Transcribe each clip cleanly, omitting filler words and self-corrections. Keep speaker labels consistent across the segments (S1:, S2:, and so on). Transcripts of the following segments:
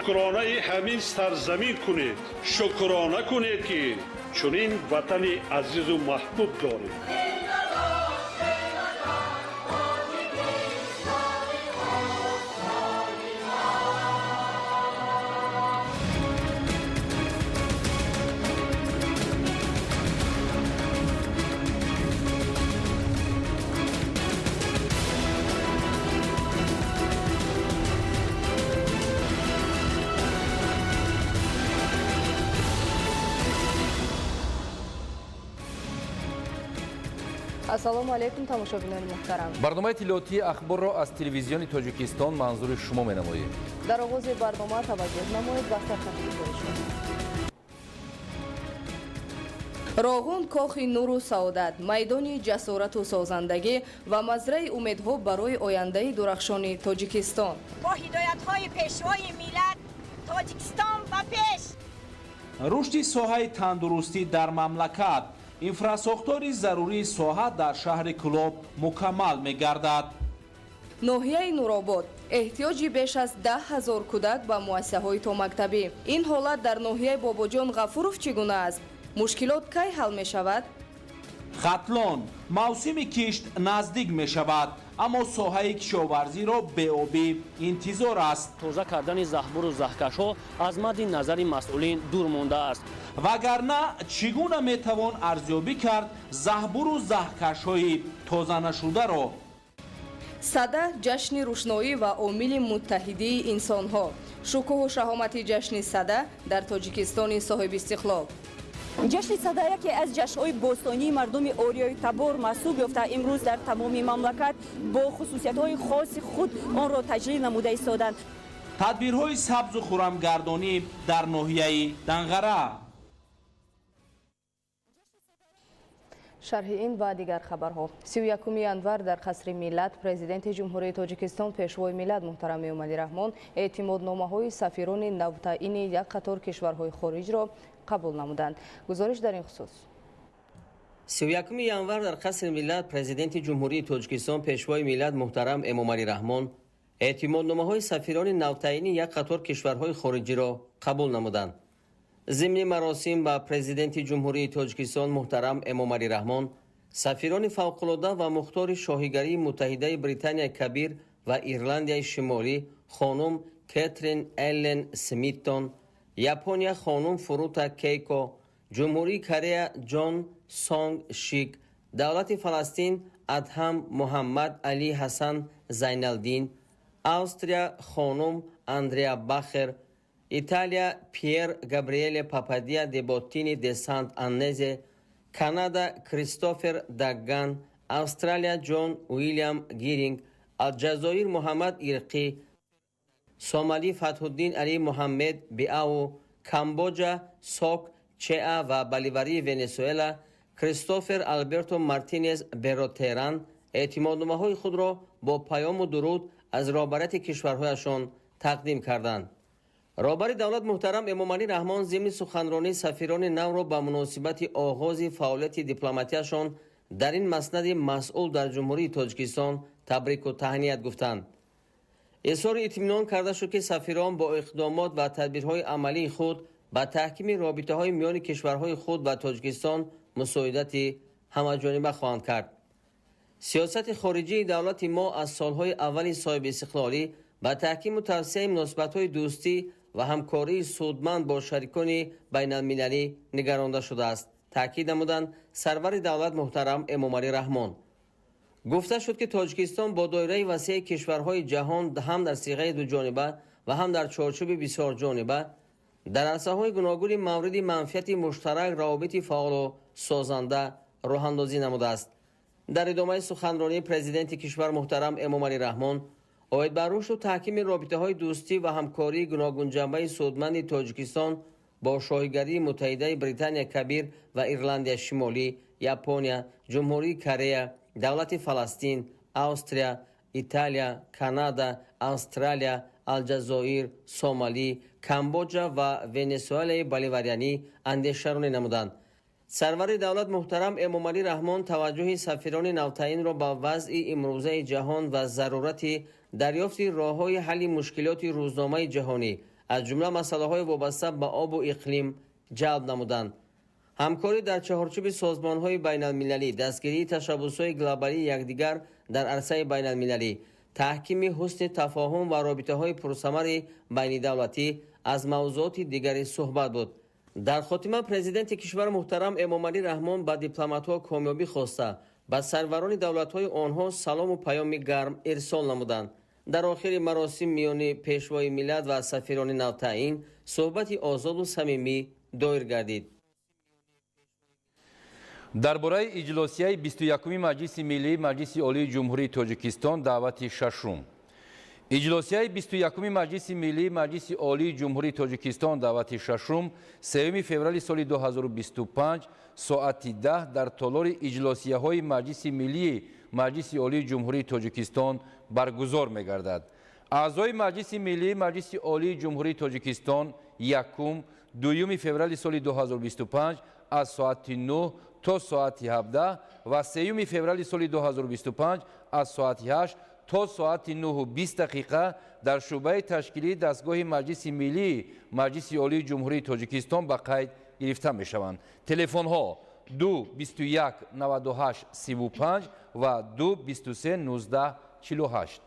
S1: шукронаи ҳамин сарзамин кунед. Шукрона кунед ки чунин ватани азизу маҳбуб доред.
S2: ассалому алайкум тамошобинони муҳтарам.
S3: барномаи тилоотии ахборро аз телевизиони Тоҷикистон манзури шумо менамоем.
S2: дар оғози барнома таваҷҷӯҳ намоед ба сархати гузоришҳо. роғун кохи нуру саодат, майдони ҷасорату созандагӣ ва мазраи умедҳо барои ояндаи дурахшони Тоҷикистон.
S4: бо ҳидоятҳои пешвои миллат Тоҷикистон ба пеш.
S5: рушди соҳаи тандурустӣ дар мамлакат. инфрасохтори зарурии соҳа дар шаҳри Кӯлоб мукаммал мегардад.
S2: ноҳияи Нуробод эҳтиёҷи беш аз 10 000 кӯдак ба муассисаҳои томактабӣ. ин ҳолат дар ноҳияи Бобоҷон Ғафуров чӣ гуна аст? мушкилот кай ҳал мешавад?
S5: хатлон мавсими кишт наздик мешавад, аммо соҳаи кишоварзиро беобӣ интизор аст.
S6: тоза кардани заҳбуру заҳкашҳо аз мадди назари масъулин дур мондааст.
S5: вагарна чӣ гуна метавон арзёбӣ кард заҳбуру заҳкашҳои тозанашударо?
S2: сада ҷашни рӯшноӣ ва омили муттаҳидии инсонҳо. шукӯҳу шаҳомати ҷашни сада дар Тоҷикистони соҳибистиқлол.
S7: ҷашни сада яке аз ҷашнҳои бостонии мардуми ориёи табор маҳсуб ёфта имрӯз дар тамоми мамлакат бо хусусиятҳои хоси худ онро таҷлил намуда истоданд.
S5: тадбирҳои сабзу хуррамгардонӣ дар ноҳияи Данғара.
S2: шарҳи ин ва дигар хабарҳо. 31 январ дар қасри миллат президенти ҷумҳурии Тоҷикистон пешвои миллат муҳтарам Эмомалӣ Раҳмон эътимодномаҳои сафирони навтаини як қатор кишварҳои хориҷро қабул намуданд. гузориш дар ин хусус.
S8: 31 январ дар қасри миллат президенти ҷумҳурии Тоҷикистон пешвои миллат муҳтарам Эмомалӣ Раҳмон эътимодномаҳои сафирони навтаини як қатор кишварҳои хориҷиро қабул намуданд. ضمن مراسم با پرزیدنت جمهوری تاجیکستان محترم امامعلی رحمان، سفیران فوق‌العاده و مختار شاهیگری متحده بریتانیا کبیر و ایرلندی شمالی خانم کاترین ایلن سمیتون، ژاپنیا خانم فروتا کیکو، جمهوری کره جان سانگ شیک، دولت فلسطین ادهم محمد علی حسن زینالدین، استرالیا خانم اندریا باخر، ایتالیا پیر گابریل پاپادیا دیبوتینی دی سانت آنزه، کانادا کریستوفر داگان، استرالیا جون ویلیام گیرینگ، الجزایر محمد ایرقی، سومالی فتح الدین علی محمد بیاو، کامبوجا سوک چیا و بالیواری ونزوئلا کریستوفر آلبرتو مارتینز بروتران اعتمادنامه‌های خود را با پیام و درود از رهبران کشورهایشان تقدیم کردند. رهبر دولت محترم امامعلی رحمان ضمن سخنرانی سفیران نو را به مناسبت آغاز فعالیت دیپلماتیشان در این مسند مسئول در جمهوری تاجیکستان تبریک و تهنیت گفتند. اظهار اطمینان کرده شد که سفیران با اقدامات و تدبیرهای عملی خود به تحکیم رابطه‌های میان کشورهای خود و تاجیکستان مساعدت همه‌جانبه خواهند کرد. سیاست خارجی دولت ما از سالهای اول صاحب استقلالی به تحکیم و توسعه مناسبت‌های دوستی و همکاری سودمند با شریکان بین المللی نگرانده شده است. تاکید نمودند سرور دولت محترم امامعلی رحمان. گفته شد که تاجیکستان با دایره وسیع کشورهای جهان هم در صیغه دو جانبه و هم در چارچوب بسیار جانبه در عرصه‌های گوناگون مورد منفعت مشترک روابط فعال و سازنده راه اندازی نموده است. در ادامه سخنرانی پرزیدنت کشور محترم امامعلی رحمان اوید بر رشد و تحکیم رابطه‌های دوستی و همکاری گوناگون جنبه سودمند تاجیکستان با شاهیگری متحده بریتانیا کبیر و ایرلند شمالی، ژاپنیا، جمهوری کره، دولت فلسطین، استرالیا، ایتالیا، کانادا، استرالیا، الجزایر، سومالی، کامبوجا و ونزوئلای بالیواریانی اندیشه‌رانی نمودند. سرور دولت محترم امامعلی رحمان توجه سفیران نوتائین را با وضع امروزه جهان و ضرورت دریافت راه‌های حل مشکلات روزنامه جهانی از جمله مسائل وابسته به آب و اقلیم جلب نمودند. همکاری در چهارچوب سازمان‌های بین‌المللی، دستگیری تشبس‌های گلوبالی یکدیگر در عرصه بین‌المللی، تحکیم حسن تفاهم و رابطه‌های پرثمر بین دولتی از موضوعات دیگری صحبت بود. در خاتمه پرزیدنت کشور محترم امامعلی رحمان به دیپلمات‌ها کامیابی خواسته به سروران دولت‌های آنها سلام و پیام گرم ارسال نمودند. در آخر مراسم میان پیشوای ملت و سفیران نوتعیین صحبت آزاد و صمیمی دایر گردید.
S3: درباره اجلاسیه 21 مجلس ملی مجلس عالی جمهوری تاجیکستان دعوت ششم. اجلاسیه 21 مجلس ملی مجلس عالی جمهوری تاجیکستان دعوت ششم 3 فوریه سال 2025 ساعت 10 در تالار اجلاسیه های مجلس ملی مجلس عالی جمهوری تاجیکستان برگزار می‌گردد. اعضای مجلس ملی مجلس عالی جمهوری تاجیکستان یکم دوم فوریه سال 2025 از ساعت 9 تا ساعت 17 و 3 فوریه سال 2025 از ساعت 8 تا ساعت 9:20 در شعبه تشکیلی دستگاه مجلس ملی مجلس عالی جمهوری تاجیکستان به قید گرفته می شوند. تلفن ها 221 98 35 و 223 19 48.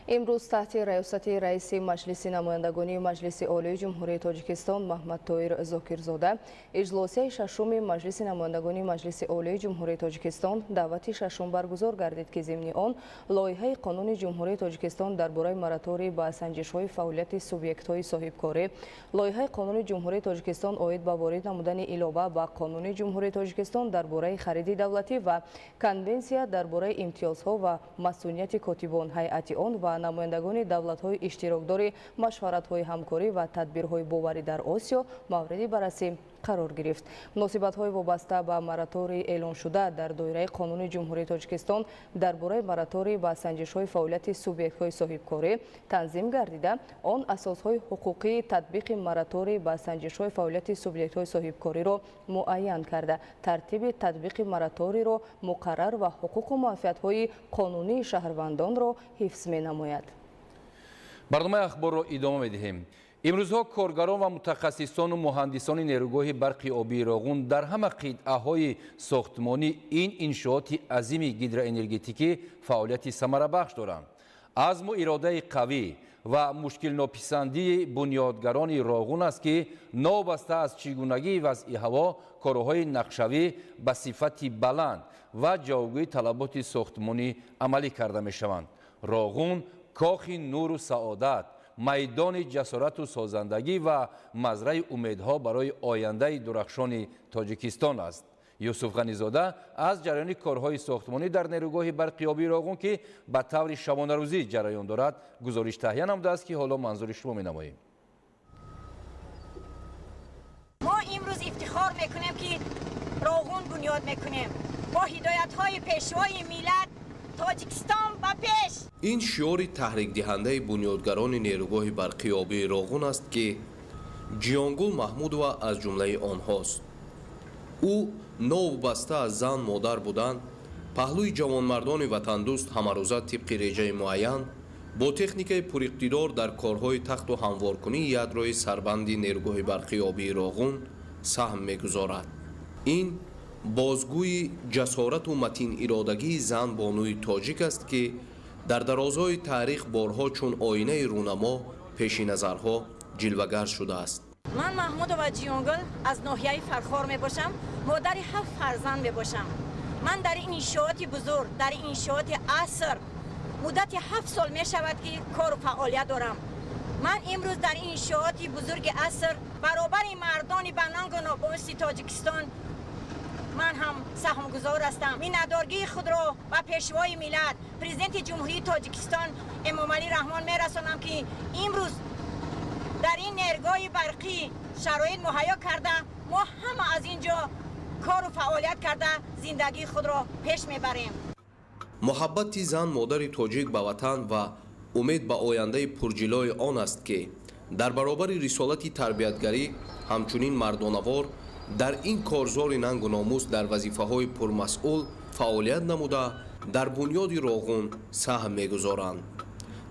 S2: امروز تحت ریاست رئیس مجلس نمایندگان مجلس عالی جمهوری تاجیکستان محمد طاهر زاکرزاده اجلاسی ششم مجلس نمایندگان مجلس عالی جمهوری تاجیکستان دعوت ششم برگزار گردید که ضمن آن لایحه قانون جمهوری تاجیکستان درباره مراتوری به سنجش‌های فعالیت سوبیکت‌های صاحبکاری، لایحه قانون جمهوری تاجیکستان عاید به وارد نمودن علاوه به قانون جمهوری تاجیکستان درباره خرید دولتی و کنونسیا درباره امتیازها و مسئولیت کاتبان هیئت آن و نمایندگان دولت‌های اشتراکدار مشورت‌های همکاری و تدبیرهای باوری در آسیا مورد بررسی قرار گرفت. مناسبت‌های وابسته به مراتوری اعلان شده در دایره قانون جمهوری تاجیکستان درباره مراتوری و سنجش‌های فعالیت سوبیکت‌های صاحبکاری تنظیم گردیده، آن اساس‌های حقوقی تطبیق مراتوری و سنجش‌های فعالیت سوبیکت‌های صاحبکاری را معین کرده، ترتیب تطبیق مراتوری را مقرر و حقوق و معافیت‌های قانونی شهروندان را حفظ می‌نماید.
S3: برنامه اخبار را ادامه می‌دهیم. امروزها کارگران و متخصصان و مهندسان نیروگاه برق آبی راغون در همه قطعه‌های ساختمانی این انشاءات عظیم هیدروانرژتیکی فعالیت ثمره بخش دارند. عزم و اراده قوی و مشکل ناپسندی بنیادگران راغون است که نابسته از چگونگی وضع هوا کارهای نقشه‌ای به صفت بلند و جوابگوی طلبات ساختمانی عملی کرده می‌شوند. راغون کاخ نور و سعادت، میدان جسارت و سازندگی و مزرعه امیدها برای آینده درخشان تاجیکستان است. یوسف غنیزاده از جریان کارهای ساختمانی در نیروگاه برق آبی راغون که به طور شبانه روزی جریان دارد گزارش تهیه نموده است که حالا منظور شما می‌نماییم.
S4: ما امروز افتخار میکنیم که راغون بنیاد میکنیم با هدایت‌های پیشوای ملت تاجیکستان به پیش.
S9: این شعار تحریک دهنده بنیادگران نیروگاه برقی آبی راغون است که جیانگل محمود و از جمله آنهاست. او نوبسته از زن مادر بودند، پهلوی جوانمردان وطن دوست همروزه طبق رژه معین با تکنیک پراقتدار در کارهای تخت و هموارکنی یادروی سربند نیروگاه برقی آبی راغون سهم میگذارد. این بازگوی جسارت و متین ارادگی زن بانوی تاجیک است که در درازهای تاریخ بارها چون آینه رونما پیش نظرها جلوگر شده است.
S4: من محمود و جیانگل از ناحیه فرخار می باشم، مادر 7 فرزند می باشم. من در این انشاءات بزرگ، در این انشاءات عصر مدت 7 سال می شود که کار و فعالیت دارم. من امروز در این انشاءات بزرگ عصر برابر مردان بنانگ و ناپاس تاجیکستان من هم سهمگزار هستم. این ندارگی خود را به پیشوای ملت پرزیدنت جمهوری تاجیکستان امامعلی رحمان میرسانم که امروز در این نیروگاه برقی شرایط مهیا کرده، ما همه از اینجا کار و فعالیت کرده زندگی خود را پیش میبریم.
S9: محبت زن مادر تاجیک به وطن و امید به آینده پرجلوی آن است که در برابر رسالت تربیتگری همچنین مردانوار در این کارزار ننگ و ناموس در وظیفه‌های پرمسئول فعالیت نموده در بنیاد راغون سهم می‌گذارند.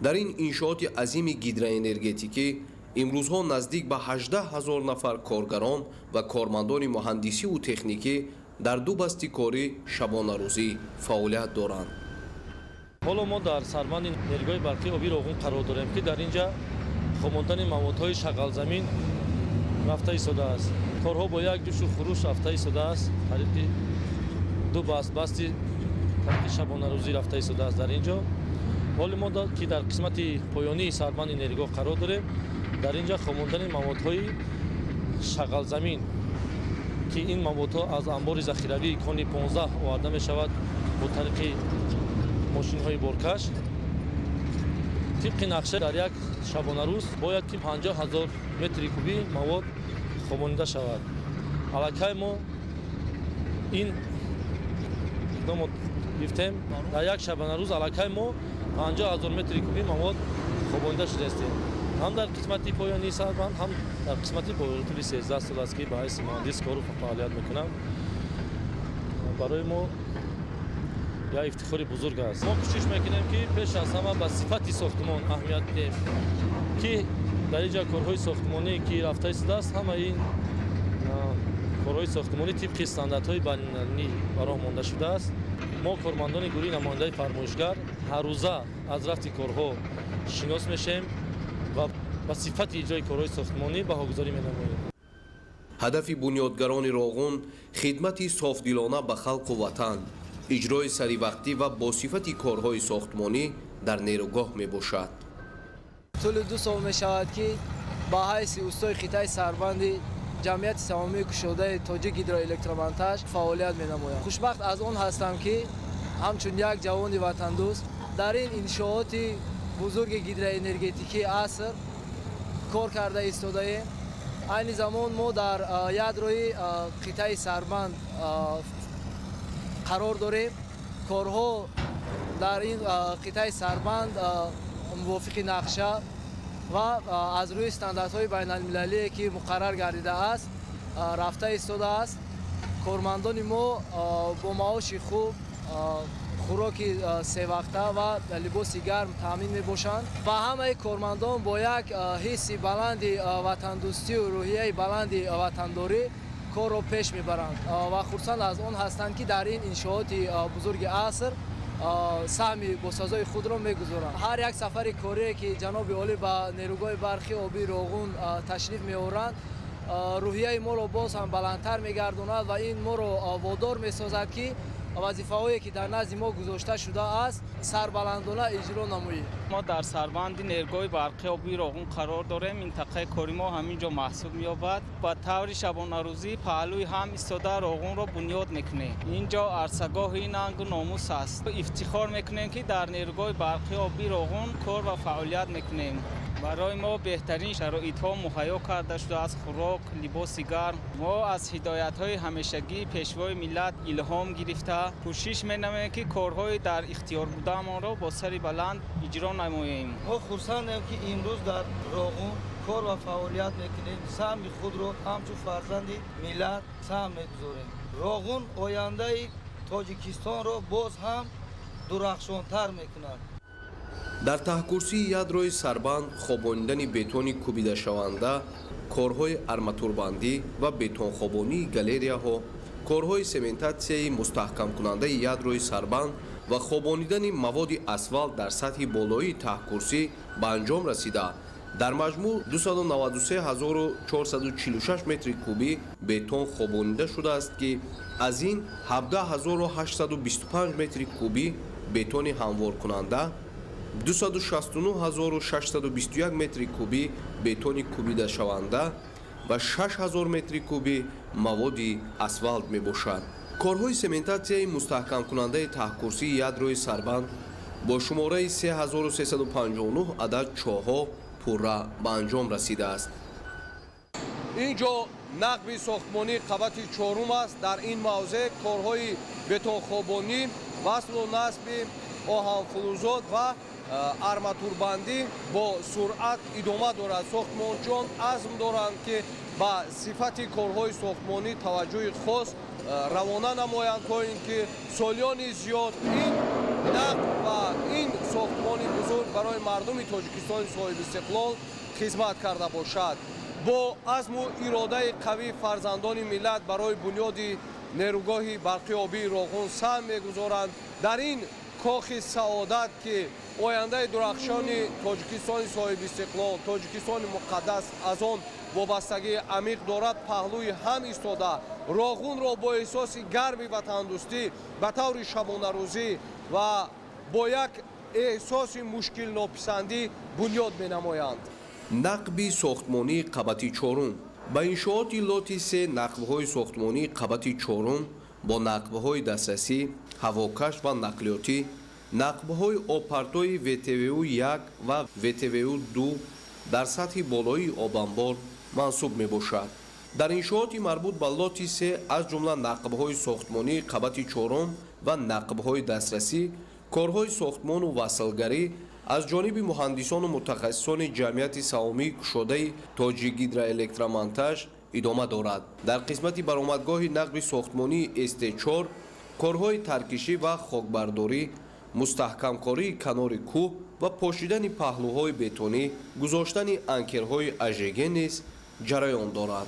S9: дар ин иншоати азими гидроэнергетикӣ имрӯзҳо наздик ба 18 000 нафар коргарон ва кормандони муҳандисиву техникӣ дар ду басти корӣ шабонарӯзӣ фаъолият доранд.
S10: ҳоло мо дар сарбанди нергоҳи барқии оби роғун қарор дорем, ки дар инҷа хомондани маводҳои шағалзамин рафта истодааст. Корҳо бо як ҷӯшу хуруш рафта истодааст. тариқи ду басти тариқи шабонарӯзӣ рафта истодааст дар инҷо. ҳоли мо ки дар қисмати поёнии сарбанди нергоҳ қарор дорем, дар инҷа хомондани маводҳои шағалзамин, ки ин маводҳо аз анбори захиравии кони 15 оварда мешавад бо тариқи мошинҳои боркаш. тибқи нақша дар як шабонарӯз бояд ки 50 000 метри кубӣ мавод хомонида шавад. аллакай мо ин иқдомот гирифтем, дар як шабонарӯз аллакай мо 50 000 метри кубӣ мавод хомонида шудастем. ҳам дар қисмати поёнии сарбанд, ҳам дар қисмати болотули 13 сол аст ки ба ҳайси муҳандис кору фаъолият мекунам. барои мо як ифтихори бузург аст. мо кӯшиш мекунем ки пеш аз ҳама ба сифати сохтмон аҳамият диҳем, ки дар инҷа корҳои сохтмонӣ ки рафта истодааст, ҳама ин корҳои сохтмонӣ тибқи стандартҳои байнулмилалӣ ба роҳ монда шудааст. мо кормандони гурӯҳи намояндаи фармоишгар ҳаррӯза аз рафти корҳо шинос мешавем ва ба сифати иҷрои корҳои сохтмонӣ баҳогузорӣ менамоем.
S9: ҳадафи бунёдгарони роғун хидмати софдилона ба халқу ватан, иҷрои саривақтӣ ва босифати корҳои сохтмонӣ дар нерӯгоҳ мебошад.
S11: тӯли 2 сол мешавад ки ба ҳайси устои хитаи сарбанди ҷамъияти савомии кушодаи тоҷик гидроэлектромонтаж фаъолият менамоям. хушбахт аз он ҳастам ки ҳамчун як ҷавони ватандӯст дар ин иншооти бузурги гидроэнергетикии аср кор карда истодаем. айни замон мо дар ядрои хитаи сарбанд қарор дорем. корҳо дар ин қитъаи сарбанд мувофиқи нақша ва аз рӯи стандартҳои байналмилалие ки муқаррар гардидааст рафта истодааст. кормандони мо бо маоши хуб, хӯроки севақта ва либоси гарм таъмин мебошанд. ва ҳамаи кормандон бо як ҳисси баланди ватандӯстию рӯҳияи баланди ватандорӣ корро пеш мебаранд ва хурсанд аз он ҳастанд ки дар ин иншооти бузурги аср саҳми босазои худро мегузоранд. ҳар як сафари корие ки ҷаноби олӣ ба нерӯгоҳи барқи оби роғун ташриф меоранд, рӯҳияи моро боз ҳам баландтар мегардонад ва ин моро водор месозад ки вазифаҳое ки дар назди мо гузошта шудааст сарбаландона иҷро намоем.
S12: мо дар сарбанди нергоҳи барқи оби роғун қарор дорем. минтақаи кори мо ҳамин ҷо маҳсуб меёбад. ба таври шабонарӯзӣ паҳлӯи ҳам истода роғунро бунёд мекунем. ин ҷо арсагоҳи нангу номус аст. ифтихор мекунем ки дар нергоҳи барқи оби роғун кор ва фаъолият мекунем. барои мо беҳтарин шароитҳо муҳайё карда шудааст. хӯрок, либоси гарм. мо аз ҳидоятҳои ҳамешагии пешвои миллат илҳом гирифта кӯшиш менамоем ки корҳои дар ихтиёр будаамонро бо сари баланд иҷро намоем.
S11: мо хурсандем ки имрӯз дар роғун кор ва фаъолият мекунем. саҳми худро ҳамчун фарзанди миллат саҳм мегузорем. роғун ояндаи тоҷикистонро боз ҳам дурахшонтар мекунад.
S9: дар таҳкурсии ядрои сарбанд хобонидани бетони кӯбидашаванда, корҳои арматурбандӣ ва бетонхобонии галерияҳо, корҳои сементатсияи мустаҳкамкунандаи ядрои сарбанд ва хобонидани маводи асфалт дар сатҳи болоии таҳкурсӣ ба анҷом расида, дар маҷмӯъ 293 446 метри кубӣ бетон хобонида шудааст ки аз ин 17 825 метри кубӣ бетони ҳамворкунанда, 269 621 метри кубӣ бетони кӯбидашаванда ва 6000 метри кубӣ маводи асфалт мебошад. корҳои сементатсияи мустаҳкамкунандаи таҳкурсии ядрои сарбанд бо шумораи 3359 адад чоҳҳо пурра ба анҷом расидааст. ин ҷо нақби сохтмонии қабати 4 аст. дар ин мавзеъ корҳои бетонхобонӣ, васлу насби оҳанфулузот ва арматурбандӣ бо суръат идома дорад. сохтмончиён азм доранд ки ба сифати корҳои сохтмонӣ таваҷҷӯҳи хос равона намоянд то ин ки солиёни зиёд ин нақб ва ин сохтмони бузург ба
S13: барои мардуми тоҷикистони соҳибистиқлол хизмат карда бошад. бо азму иродаи қавии фарзандони миллат барои бунёди нерӯгоҳи барқиёбии Роғун саҳм мегузоранд дар ин кохи саодат ки ояндаи дурахшони тоҷикистони соҳибистиқлол, тоҷикистони муқаддас аз он вобастагии амиқ дорад, паҳлӯи ҳам истода Роғунро бо эҳсоси гарми ватандӯстӣ ба таври шабонарӯзӣ ва бо як эҳсоси мушкилнописандӣ бунёд менамоянд.
S9: нақби сохтмонии қабати чорум. ба иншооти лоти 3 нақбҳои сохтмонии қабати чорум бо нақбҳои дастрасӣ, ҳавокаш ва нақлиётӣ, нақбҳои обпартои ВТВУ-1 ва ВТВУ-2 дар сатҳи болоии обанбор мансуб мебошад. дар иншооти марбут ба лоти 3 аз ҷумла нақбҳои сохтмонии қабати чорум ва нақбҳои дастрасӣ, корҳои сохтмону васлгарӣ аз ҷониби муҳандисону мутахассисони ҷамъияти саҳомии кушодаи Тоҷикгидроэлектромонтаж идома дорад. дар қисмати баромадгоҳи нақби сохтмонии СТ4 корҳои таркишӣ ва хокбардорӣ, мустаҳкамкории канори кӯҳ ва пошидани паҳлӯҳои бетонӣ, гузоштани анкерҳои АЖГ низ ҷараён дорад.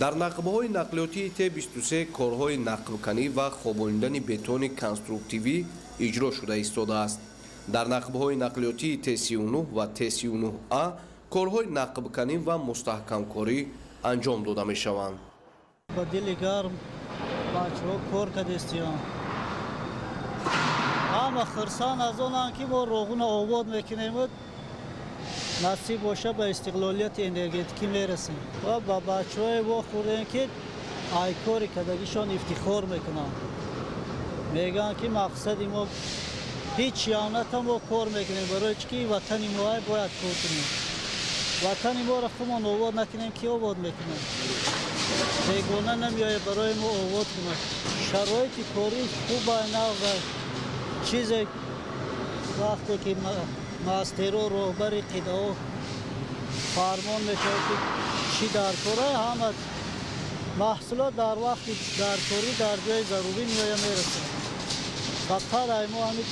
S9: дар нақбҳои нақлиётии Т23 корҳои нақбканӣ ва хобониндани бетони конструктивӣ иҷро шуда истодааст. дар нақбҳои нақлиётии Т39 ва Т39А корҳои нақбканӣ ва мустаҳкамкорӣ анҷом дода мешаванд.
S14: ба дили гарм бачаҳо кор кардистиён. ҳама хирсан аз онанд ки мо Роғуна обод мекунем, насиб боша ба истиқлолияти энергетикӣ мерасем ва ба бачаҳое вохӯрем ки ай кори кардагишон ифтихор мекунанд. мегӯянд ки мақсади мо ҳеҷ явната мо кор мекунем, барои чӣ ки ватани моай бояд кор кунем. ватани моро худмон обод накунем, ки обод мекунем. бегона намеояд барои мо обод кунад. шароити кори хубай навда чизе вақте ки мастеро роҳбари қидао фармон мешавад ки чӣ дар кора ҳама маҳсулот дар вақти даркорӣ дар ҷои зарурӣ меоя мерасад. фақат ай мо ҳамин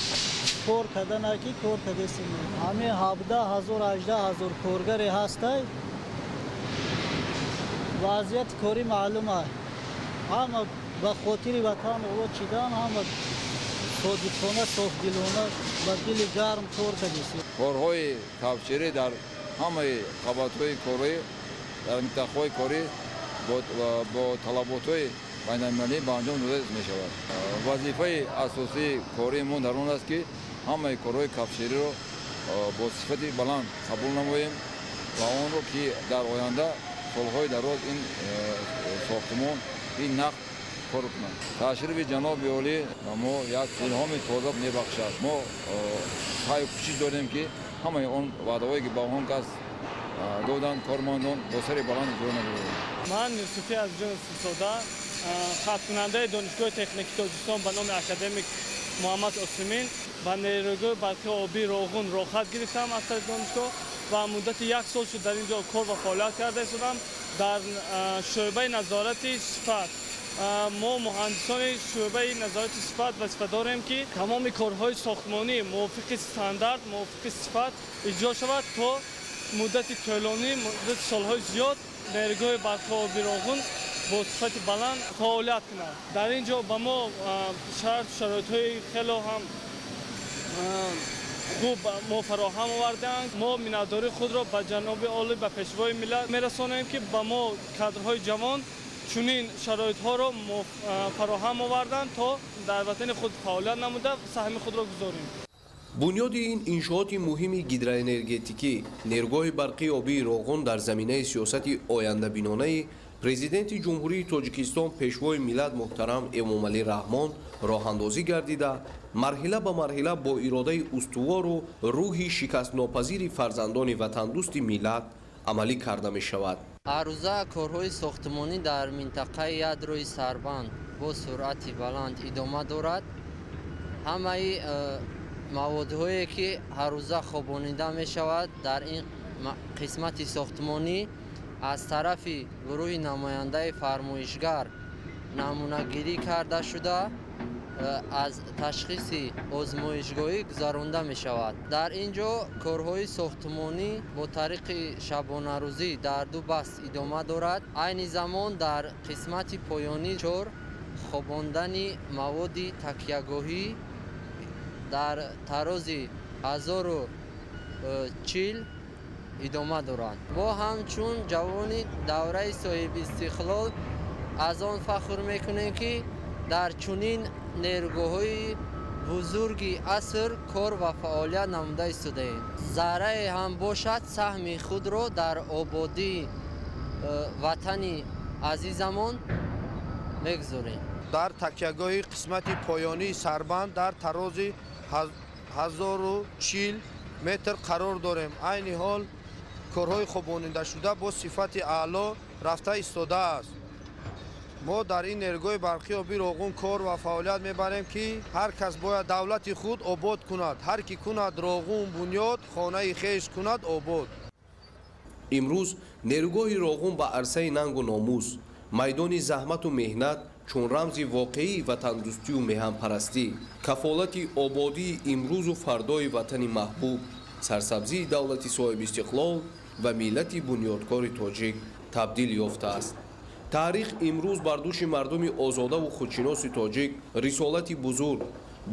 S14: кор кардана ки кор кардесем. ҳамин 17,000-18,000 коргаре ҳастай. вазъияти корӣ маълум аст. ҳама ба хотири ватан овод чидан, ҳама содиқона, софдилона ба дили гарм кор кардесем.
S15: корҳои тавчирӣ дар ҳамаи қабатҳои корӣ дар минтақаҳои корӣ бо талаботҳои байналмилалӣ ба анҷом дода мешавад. вазифаи асосии кории мо дар он аст ки ҳамаи корҳои кафшириро бо сифати баланд қабул намоем ва онро ки дар оянда солҳои дароз ин сохтмон ин нақд кор кунанд. ташрифи ҷаноби олӣ ба мо як илҳоми тоза мебахшад. мо саъю кӯшиш дорем ки ҳамаи он ваъдаҳое ки ба он кас доданд кормандон бо сари баланд иҷро намоем.
S10: ман Юсуфи Азизҷон Сисода, хатмкунандаи донишгоҳи техникии Тоҷикистон ба номи академик Муҳаммад Осимин ба нерӯгоҳи барқи обии Роғун рохат гирифтам аз тарафи донишгоҳ ва муддати 1 сол шуд дар ин ҷо кор ва фаъолият карда истодам дар шӯъбаи назорати сифат. мо муҳандисони шӯъбаи назорати сифат вазифа дорем ки тамоми корҳои сохтмонӣ мувофиқи стандарт, мувофиқи сифат иҷро шавад то муддати тӯлонӣ, муддати солҳои зиёд нерӯгоҳи барқи обии Роғун бо сифати баланд фаъолият кунад. дар ин ҷо ба мо шароитҳои хело ҳам хуб мо фароҳам овардаанд. мо миннатдории худро ба ҷаноби олӣ ба пешвои миллат мерасонем ки ба мо кадрҳои ҷавон чунин шароитҳоро фароҳам оварданд то дар ватани худ фаъолият намуда саҳми худро гузорем.
S9: бунёди ин иншооти муҳими гидроэнергетикӣ, нерӯгоҳи барқии обии Роғун дар заминаи сиёсати ояндабинонаи президенти ҷумҳурии Тоҷикистон пешвои миллат муҳтарам Эмомалӣ Раҳмон роҳандозӣ гардида, марҳила ба марҳила бо иродаи устувору рӯҳи шикастнопазири фарзандони ватандӯсти миллат амалӣ карда мешавад.
S16: арӯза корҳои сохтмонӣ дар минтақаи ядрои Сарбанд бо суръати баланд идома дорад. ҳамаи маводҳое ки ҳаррӯза хобонида мешавад дар ин қисмати сохтмонӣ аз тарафи гурӯҳи намояндаи фармоишгар намунагирӣ карда шуда аз ташхиси озмоишгоҳӣ гузаронда мешавад. Дар ин ҷо корҳои сохтмонӣ бо тариқи шабонарӯзӣ дар ду баст идома дорад. Айни замон дар қисмати поёнӣ 4 хобондани маводи такягоҳӣ дар тарози 1040 идома доранд. мо ҳамчун ҷавони давраи соҳиби истиқлол аз он фахр мекунем ки дар чунин нерӯгоҳҳои бузурги аср кор ва фаъолият намуда истодаем. Заррае ҳам бошад саҳми худро дар ободии ватани азизамон мегузорем.
S17: дар такягоҳи қисмати поёнии Сарбанд дар тарози 1040 метр қарор дорем. айни ҳол корҳои хобонидашуда бо сифати аъло рафта истодааст. мо дар ин нерӯгоҳи барқии оби Роғун кор ва фаъолият мебарем ки ҳар кас бояд давлати худ обод кунад. ҳар ки кунад Роғун бунёд, хонаи хеш кунад обод.
S9: имрӯз нерӯгоҳи Роғун ба арсаи нангу номус, майдони заҳмату меҳнат чун рамзи воқеии ватандӯстию меҳанпарастӣ, кафолати ободии имрӯзу фардои ватани маҳбуб, сарсабзии давлати соҳибистиқлол ва миллати бунёдкори тоҷик табдил ёфтааст. таърих имрӯз бар дӯши мардуми озодаву худшиноси тоҷик рисолати бузург,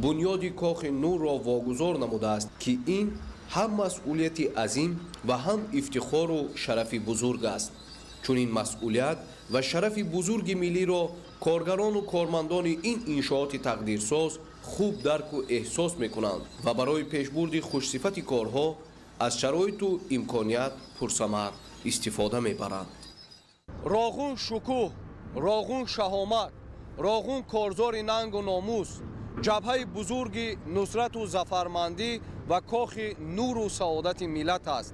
S9: бунёди кохи нурро вогузор намудааст ки ин ҳам масъулияти азим ва ҳам ифтихору шарафи бузург аст. чунин масъулият ва шарафи бузурги миллиро коргарону кормандони ин иншооти тақдирсоз хуб дарку эҳсос мекунанд ва барои пешбурди хушсифати корҳо аз шароиту имконият пурсамар истифода мебаранд.
S13: Роғун шукӯҳ, Роғун шаҳомат, Роғун корзори нангу номус, ҷабҳаи бузурги нусрату зафармандӣ ва кохи нуру саодати миллат аст.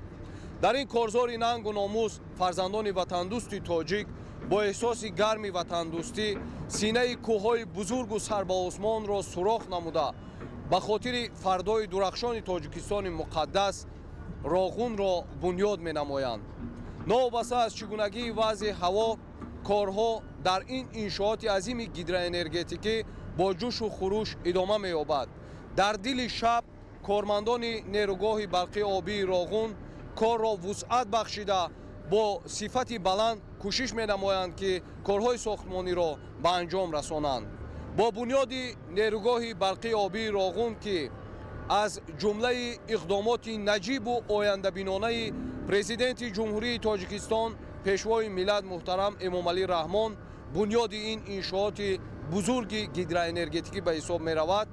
S13: дар ин корзори нангу номус фарзандони ватандӯсти тоҷик бо эҳсоси гарми ватандӯстӣ синаи кӯҳҳои бузургу сарбаосмонро сурох намуда ба хотири фардои дурахшони тоҷикистони муқаддас Роғунро бунёд менамоянд. новобаста аз чӣ гунагии вазъи ҳаво корҳо дар ин иншооти азими гидроэнергетикӣ бо ҷӯшу хуруш идома меёбад. дар дили шаб кормандони нерӯгоҳи барқии обии Роғун корро вусъат бахшида бо сифати баланд кӯшиш менамоянд ки корҳои сохтмониро ба анҷом расонанд. бо бунёди нерӯгоҳи барқии обии Роғун ки аз ҷумлаи иқдомоти наҷибу ояндабинонаи президенти ҷумҳурии Тоҷикистон пешвои миллат муҳтарам Эмомалӣ Раҳмон бунёди ин иншооти бузурги гидроэнергетикӣ ба ҳисоб меравад,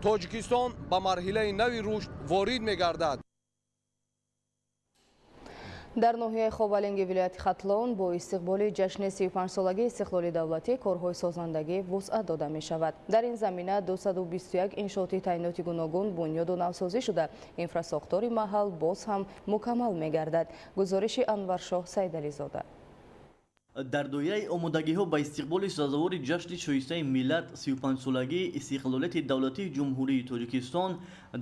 S13: Тоҷикистон ба марҳилаи нави рушд ворид мегардад.
S2: дар ноҳияи хобалинги вилояти Хатлон бо истиқболи ҷашни 35-солагии истиқлоли давлатӣ корҳои созандагӣ вусъат дода мешавад. дар ин замина 221 иншооти таъиноти гуногун бунёду навсозӣ шуда инфрасохтори маҳал боз ҳам мукаммал мегардад. гузориши Анваршоҳ Сайдализода.
S18: дар доираи омодагиҳо ба истиқболи сазовори ҷашни шоистаи миллат 35-солагии истиқлолияти давлатии ҷумҳурии Тоҷикистон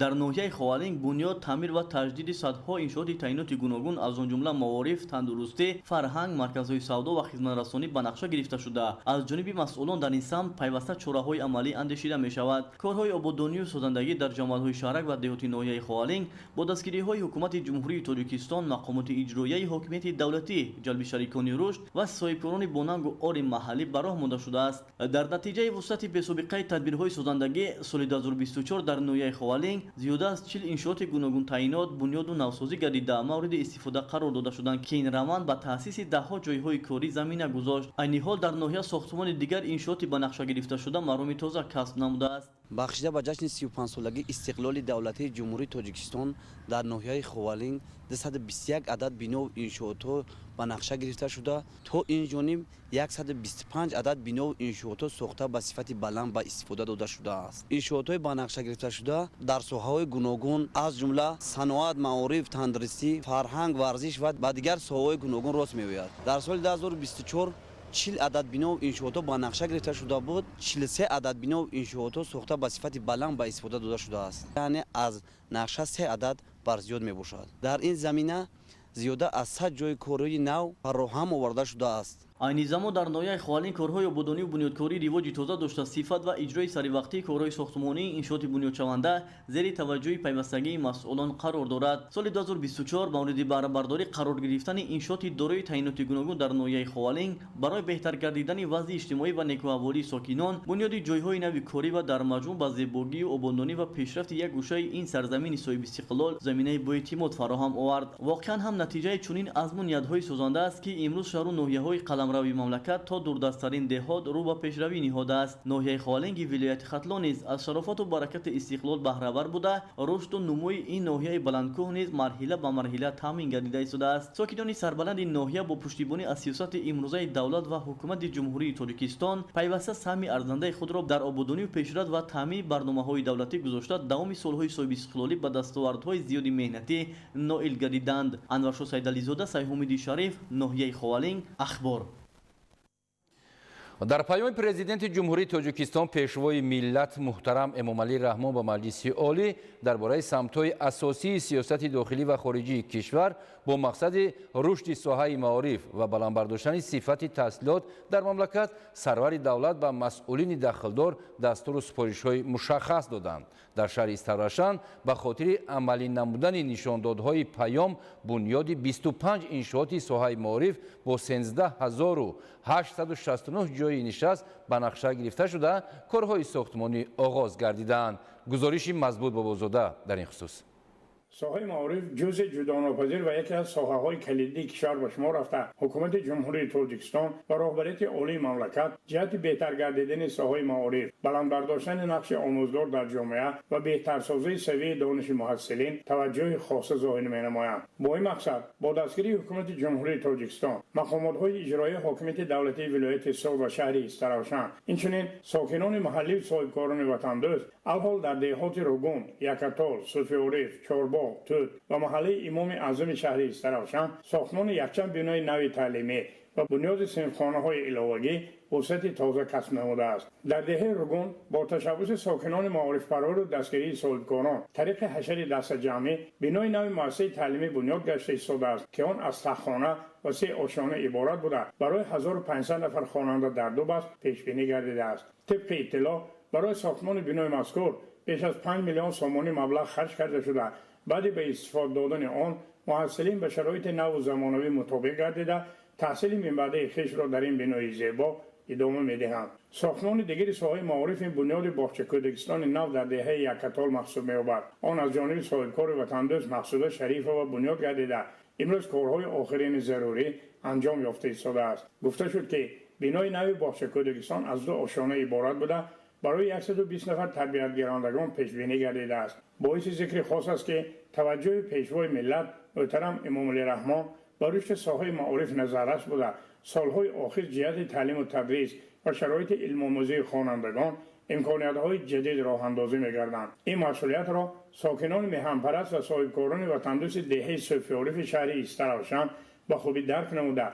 S18: дар ноҳияи Ховалинг бунёд, таъмир ва таҷдиди садҳо иншооти таъиноти гуногун аз он ҷумла маориф, тандурустӣ, фарҳанг, марказҳои савдо ва хизматрасонӣ ба нақша гирифта шуда аз ҷониби масъулон дар ин самт пайваста чораҳои амалӣ андешида мешавад. корҳои ободонию созандагӣ дар ҷамоатҳои шаҳрак ва деҳоти ноҳияи Ховалинг бо дастгириҳои ҳукумати ҷумҳурии Тоҷикистон, мақомоти иҷроияи ҳокимияти давлатӣ, ҷалби шарикони рушд ва соҳибкорони бонангу ори маҳаллӣ ба роҳ монда шудааст. дар натиҷаи вусъати бесобиқаи тадбирҳои созандагӣ соли 2024 дар ноҳияи Ховалинг зиёда аз 40 иншооти гуногун таъинот, бунёду навсозӣ гардида мавриди истифода қарор дода шуданд ки ин раванд ба таъсиси даҳҳо ҷойҳои корӣ замина гузошт. айни ҳол дар ноҳия сохтмони дигар иншооти ба нақша гирифта шуда марҳуми тоза касб намудааст.
S19: бахшида ба ҷашни 35-солагии истиқлоли давлатии ҷумҳурии Тоҷикистон дар ноҳияи Ховалинг 221 адад биноу иншоотҳо ба нақша гирифта шуда, то ин ҷониб 125 адад биноу иншоотҳо сохта ба сифати баланд ба истифода дода шудааст. иншоотҳои ба нақша гирифта шуда дар соҳаҳои гуногун аз ҷумла саноат, маориф, тандурустӣ, фарҳанг, варзиш ва ба дигар соҳаҳои гуногун рост меояд. дар соли 2024 40 адад биноу иншоотҳо ба нақша гирифта шуда буд, 43 адад биноу иншоотҳо сохта ба сифати баланд ба истифода дода шудааст. яъне аз нақша 3 адад барзиёд мебошад. дар ин замина зиёда аз 100 ҷойи кории нав фароҳам оварда шудааст.
S18: айни замон дар ноҳияи хоалин корҳои ободониву бунёдкорӣ ривоҷи тоза дошта сифат ва иҷрои саривақтии корҳои сохтмонии иншооти бунёдшаванда зери таваҷҷӯҳи пайвастагии масъулон қарор дорад. соли 2024 мавриди баҳрабардорӣ қарор гирифтани иншооти дорои таъиноти гуногун дар ноҳияи хоалин барои беҳтар гардидани вазъи иҷтимоӣ ва некӯҳавории сокинон, бунёди ҷойҳои нави корӣ ва дар маҷмӯъ ба зебогию ободонӣ ва пешрафти як гӯшаи ин сарзамини соҳиби истиқлол заминаи боэътимод фароҳам овард. воқеан ҳам натиҷаи чунин азму ниятҳои созанда аст ки имрӯз шаҳру ноҳияҳои қаламрави мамлакат то дурдасттарин деҳот рӯ ба пешравӣ ниҳодааст. ноҳияи хоалинги вилояти хатлон низ аз шарофату баракати истиқлол баҳравар буда, рушду нумӯи ин ноҳияи баландкӯҳ низ марҳила ба марҳила таъмин гардида истодааст. сокинони сарбаланди ноҳия бо пуштибонӣ аз сиёсати имрӯзаи давлат ва ҳукумати ҷумҳурии тоҷикистон пайваста саҳми арзандаи худро дар ободонию пешрафт ва таъмини барномаҳои давлатӣ гузошта давоми солҳои соҳиби истиқлолӣ ба дастовардҳои зиёди меҳнатӣ ноил гардиданд. анваршоҳ сайдализода, сайҳумиди шариф, ноҳияи хоалин, ахбор.
S3: дар паёми президенти ҷумҳурии тоҷикистон пешвои миллат муҳтарам эмомалӣ раҳмон ба маҷлиси олӣ дар бораи самтҳои асосии сиёсати дохилӣ ва хориҷии кишвар бо мақсади рушди соҳаи маориф ва баландбардоштани сифати таҳсилот дар мамлакат сарвари давлат ба масъулини дахлдор дастуру супоришҳои мушаххас доданд. дар шаҳри истарошан ба хотири амалӣ намудани нишондодҳои паём бунёди 25 иншооти соҳаи маориф бо 13869 ҷойи нишаст ба нақша гирифта шуда корҳои сохтмонӣ оғоз гардидаанд. гузориши Мазбут Бобозода дар ин хусус.
S20: соҳаи маориф ҷузъи ҷудонопазир ва яке аз соҳаҳои калидии кишвар ба шумор рафта, ҳукумати ҷумҳурии тоҷикистон ва роҳбарияти олии мамлакат ҷиҳати беҳтар гардидани соҳаи маориф, баландбардоштани нақши омӯзгор дар ҷомеа ва беҳтарсозии савияи дониши муҳассилин таваҷҷӯҳи хоса зоҳир менамоянд. бо ин мақсад бо дастгирии ҳукумати ҷумҳурии тоҷикистон, мақомотҳои иҷроии ҳокимияти давлатии вилояти Суд ва шаҳри Истарошан, инчунин сокинони маҳаллию соҳибкорони ватандӯст алҳол дар деҳоти Ругун, Якатол, Суфиориф, Чорбоғ, Тут ва маҳаллаи имоми аъзами шаҳри Истарошан сохтмони якчанд бинои нави таълимӣ ва бунёди синфхонаҳои иловагӣ вусъати тоза касб намудааст. дар деҳаи Ругун бо ташаббуси сокинони маорифпарвару дастгирии соҳибкорон тариқи ҳашари дастаҷамъӣ бинои нави муассисаи таълимӣ бунёд гашта истодааст ки он аз таххона ва 3 ошона иборат буда барои 1500 нафар хонанда дар 2 баст пешбинӣ гардидааст. тибқи иттилоъ барои сохтмони бинои мазкур беш аз 5 миллион сомонӣ маблағ харҷ карда шуда баъди ба истифода додани он муҳассилин ба шароити наву замонавӣ мутобиқ гардида таҳсили минбаъдаи хишро дар ин бинои зебо идома медиҳанд. сохтмони дигари соҳаи маорифи бунёди боғчакӯдагистони нав дар деҳаи Якатол маҳсуб меёбад. он аз ҷониби соҳибкори ватандӯст Мақсуда Шарифова бунёд гардида имрӯз корҳои охирини зарурӣ анҷом ёфта истодааст. гуфта шуд ки бинои нави боғчакӯдагистон аз 2 ошона иборат буда барои 120 нафар тарбиятгирандагон пешбинӣ гардидааст. боиси зикри хос аст ки таваҷҷӯҳи пешвои миллат муҳтарам Эмомалӣ Раҳмон ба рушди соҳаи маориф назаррас буда солҳои охир ҷиҳати таълиму тадрис ва шароити илмомӯзии хонандагон имкониятҳои ҷадид роҳандозӣ мегарданд. ин масъулиятро сокинони меҳанпараст ва соҳибкорони ватандӯси деҳаи Суфиорифи шаҳри Истарошан ба хубӣ дарк намуда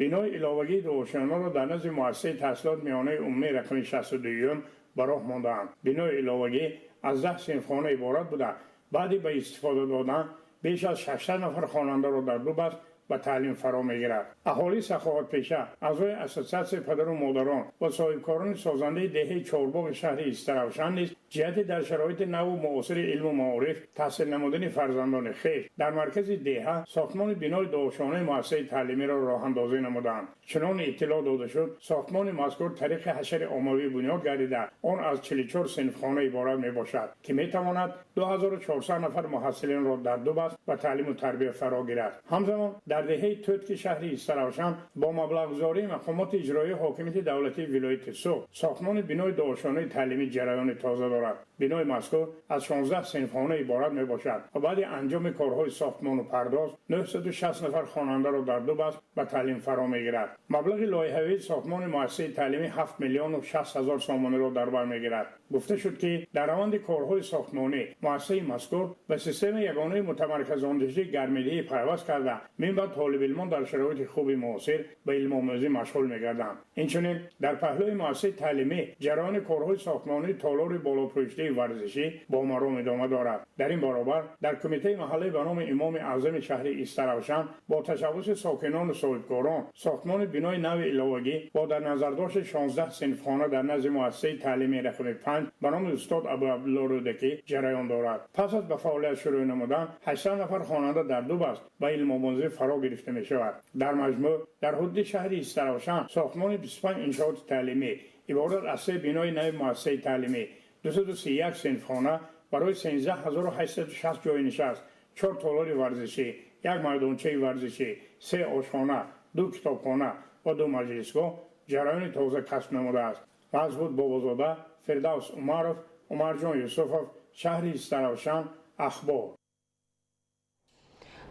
S20: бинои иловагии 2 ошонаро дар назди муассисаи таҳсилот миёнаи умумии рақами 62 ба роҳ мондаанд. бинои иловагӣ аз 10 синфхона иборат буда баъди ба истифода додан беш аз 600 нафар хонандаро дар 2 баст ба таълим фаро мегирад. аҳолии саховатпеша, аъзои ассотсиатсияи падару модарон ва соҳибкорони созандаи деҳаи Чорбоғи шаҳри Истарошан низ ҷиҳати дар шароити наву муосири илму маориф таҳсил намудани фарзандони хеш дар маркази деҳа сохтмони бинои 2 ошонаи муассисаи таълимиро роҳандозӣ намуданд. чуноне иттилоъ дода шуд, сохтмони мазкур тариқи ҳашари оммавӣ бунёд гардида он аз 44 синфхона иборат мебошад ки метавонад 2400 нафар муҳассилинро дар 2 баст ба таълиму тарбия фаро гирад. ҳамзамон дар деҳаи Тутки шаҳри Истарошан бо маблағгузории мақомоти иҷроии ҳокимияти давлатии вилояти Суд сохтмони бинои 2 ошонаи таълимӣ ҷараёни тоза дорад. бинои мазкур аз 16 синфхона иборат мебошад ва баъди анҷоми корҳои сохтмону пардоз 960 нафар хонандаро дар 2 баст ба таълим фаро мегирад. маблағи лоиҳавии сохтмони муассисаи таълимӣ 7 миллиону 60 ҳазор сомониро дар бар мегирад. گفته شد که در روند کارهای ساختمانی مؤسسه مذکور به سیستم یگانه متمرکز آموزشی گرمیدهی پیوست کرده من بعد طالب علمان در شرایط خوب معاصر به علم آموزی مشغول می‌گردند. اینچنین در پهلوی مؤسسه تعلیمی جریان کارهای ساختمانی تالار بالاپوشته ورزشی با مرام ادامه دارد. در این برابر در کمیته محلی به نام امام اعظم شهر ایستراوشن با تشبث ساکنان و صاحبکاران ساختمان بنای نو علاوگی با در نظر داشت 16 صنفخانه در نزد مؤسسه تعلیمی رقم 5 به نام استاد ابو عبدالله رودکی جریان دارد. پس از به فعالیت شروع نمودن 800 نفر خواننده در دو بست به علم آموزی فرا گرفته می شود. در مجموع در حدود شهر ایستراوشن ساختمان 25 انشاءات تعلیمی عبارت از 3 بنای نو مؤسسه تعلیمی 231 صنفخانه برای 13860 جای نشست، 4 تالار ورزشی، 1 میدانچه ورزشی، 3 آشخانه، 2 کتابخانه و 2 مجلسگاه جریان تازه کسب نموده است. مزبوط بابازاده، فردوس عمرов، عمرجان یوسفов، شهر ایستراوشن، اخبار.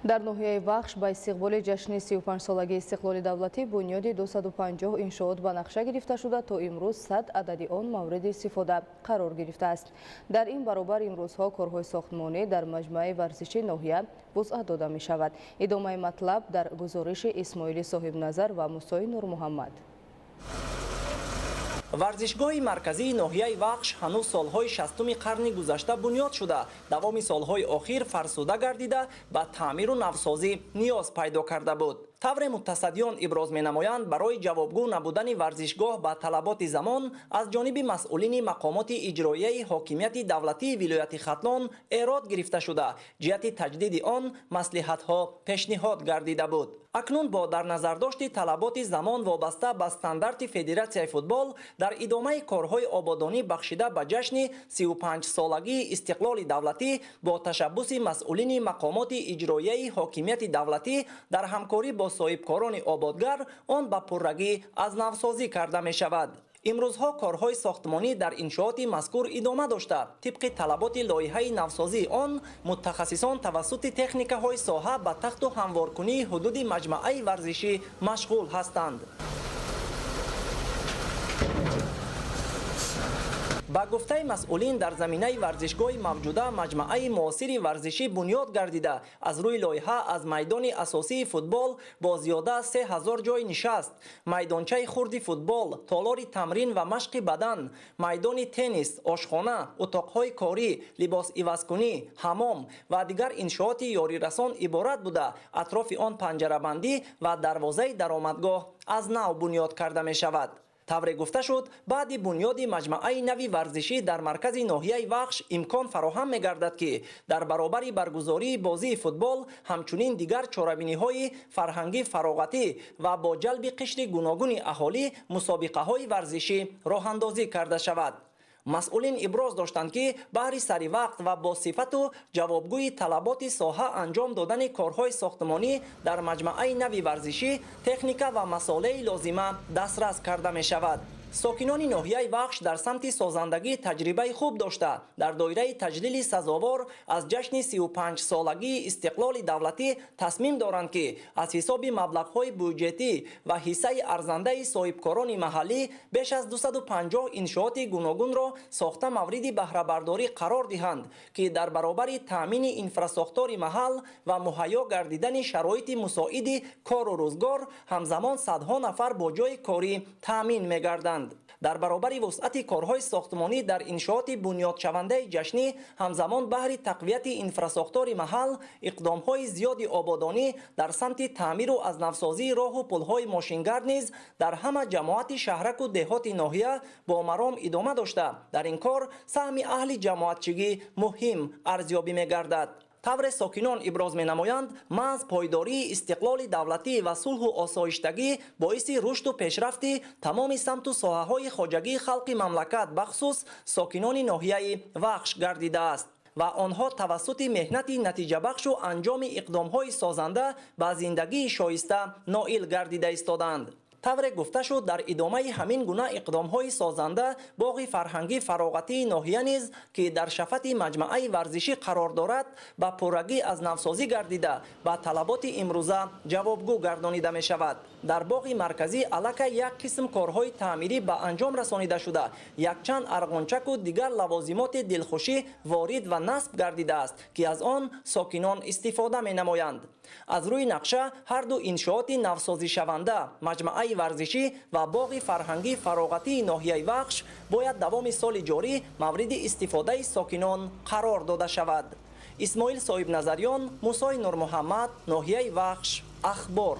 S2: در ناحیه وخش با استقبال جشن 35 سالگی استقلال دولتی بنیاد 250 انشاءات به نقشه گرفته شده تا امروز 100 عدد آن مورد استفاده قرار گرفته است. در این برابر امروزها کارهای ساختمانی در مجمع ورزشی ناحیه وسعت داده می شود. ادامه مطلب در گزارش اسماعیل صاحب نظر و موسی نور محمد.
S21: ورزشگاه مرکزی ناحیه وخش هنوز سالهای 60 قرن گذشته بنیاد شده، دوام سالهای آخر فرسوده گردیده به تعمیر و نوسازی نیاز پیدا کرده بود. طور متصدیان ابراز می‌نمایند برای جوابگو نبودن ورزشگاه به طلبات زمان از جانب مسئولین مقامات اجرایی حاکمیت دولتی ولایت ختلان ایراد گرفته شده، جهت تجدید آن مصلحت‌ها پیشنهاد گردیده بود. اکنون با در نظر داشت طلبات زمان وابسته به استاندارد فدراسیای فوتبال در ادامه کارهای آبادانی بخشیده به جشن 35 سالگی استقلال دولتی با تشبث مسئولین مقامات اجرایی حاکمیت دولتی در همکاری با صاحبکاران آبادگر آن به پررگی از نوسازی کرده می شود. امروزها کارهای ساختمانی در انشاءات مذکور ادامه داشته. طبق طلبات لایحه نوسازی آن متخصصان توسط تکنیک‌های ساحه به تخت و هموارکنی حدود مجمع ورزشی مشغول هستند. با گفته مسئولین در زمینه ورزشگاه موجوده مجمع معاصر ورزشی بنیاد گردیده، از روی لایحه از میدان اساسی فوتبال با زیاده 3000 جای نشست، میدانچه خرد فوتبال، تالار تمرین و مشق بدن، میدان تنیس، آشخانه، اتاقهای کاری، لباس عوضکنی، حمام و دیگر انشاءات یاری رسان عبارت بوده. اطراف آن پنجره بندی و دروازه درآمدگاه از نو بنیاد کرده می شود. طور گفته شد بعد بنیاد مجمع نوی ورزشی در مرکز ناحیه وخش امکان فراهم می‌گردد که در برابر برگزاری بازی فوتبال همچنین دیگر چاره‌بینی‌های فرهنگی فراغتی و با جلب قشر گوناگون اهالی مسابقه‌های ورزشی راه اندازی کرده شود. مسئولین ابراز داشتند که بهر سری وقت و با صفت و جوابگوی طلبات ساحه انجام دادن کارهای ساختمانی در مجمع نوی ورزشی تکنیک و مسائل لازمه دسترس کرده می شود. ساکنان ناحیه وخش در سمت سازندگی تجربه خوب داشته در دایره تجلیل سزاوار از جشن 35 سالگی استقلال دولتی تصمیم دارند که از حساب مبلغ‌های بودجتی و حصه ارزنده صاحبکاران محلی بیش از 250 انشاءات گوناگون را ساخته مورد بهره برداری قرار دهند که در برابر تامین اینفراساختار محل و مهیا گردیدن شرایط مساعد کار و روزگار همزمان صدها نفر با جای کاری تامین می‌گردند. در برابر وسعت کارهای ساختمانی در انشاءات بنیاد شونده جشنی همزمان بهر تقویت اینفراساختار محل اقدام‌های زیاد آبادانی در سمت تعمیر و از نوسازی راه و پل‌های ماشینگرد نیز در همه جماعت شهرک و دهات ناحیه با مرام ادامه داشته. در این کار سهم اهل جماعتچگی مهم ارزیابی می‌گردد. طور ساکنان ابراز می‌نمایند محض پایداری استقلال دولتی و صلح و آسایشتگی باعث رشد و پیشرفت تمام سمت و ساحه‌های خواجگی خلق مملکت بخصوص ساکنان ناحیه وخش گردیده است و آنها توسط مهنت نتیجه بخش و انجام اقدام‌های سازنده به زندگی شایسته نائل گردیده ایستادند. طور گفته شد در ادامه همین گونه اقدام‌های سازنده باغ فرهنگی فراغتی ناحیه نیز که در شفت مجمع ورزشی قرار دارد با پررگی از نوسازی گردیده با طلبات امروزه جوابگو گردانیده می شود. در باغ مرکزی علاکه یک قسم کارهای تعمیری به انجام رسانیده شده، یک چند ارغنچک و دیگر لوازمات دلخوشی وارد و نصب گردیده است که از آن ساکنان استفاده می نمایند. از روی نقشه هر دو انشاءات نوسازی شونده مجمع ورزشی و باغ فرهنگی فراغتی ناحیه وخش باید دوام سال جاری مورد استفاده ساکنان قرار داده شود. اسماعیل صاحب نظریان، موسی نور محمد، ناحیه وخش، اخبار.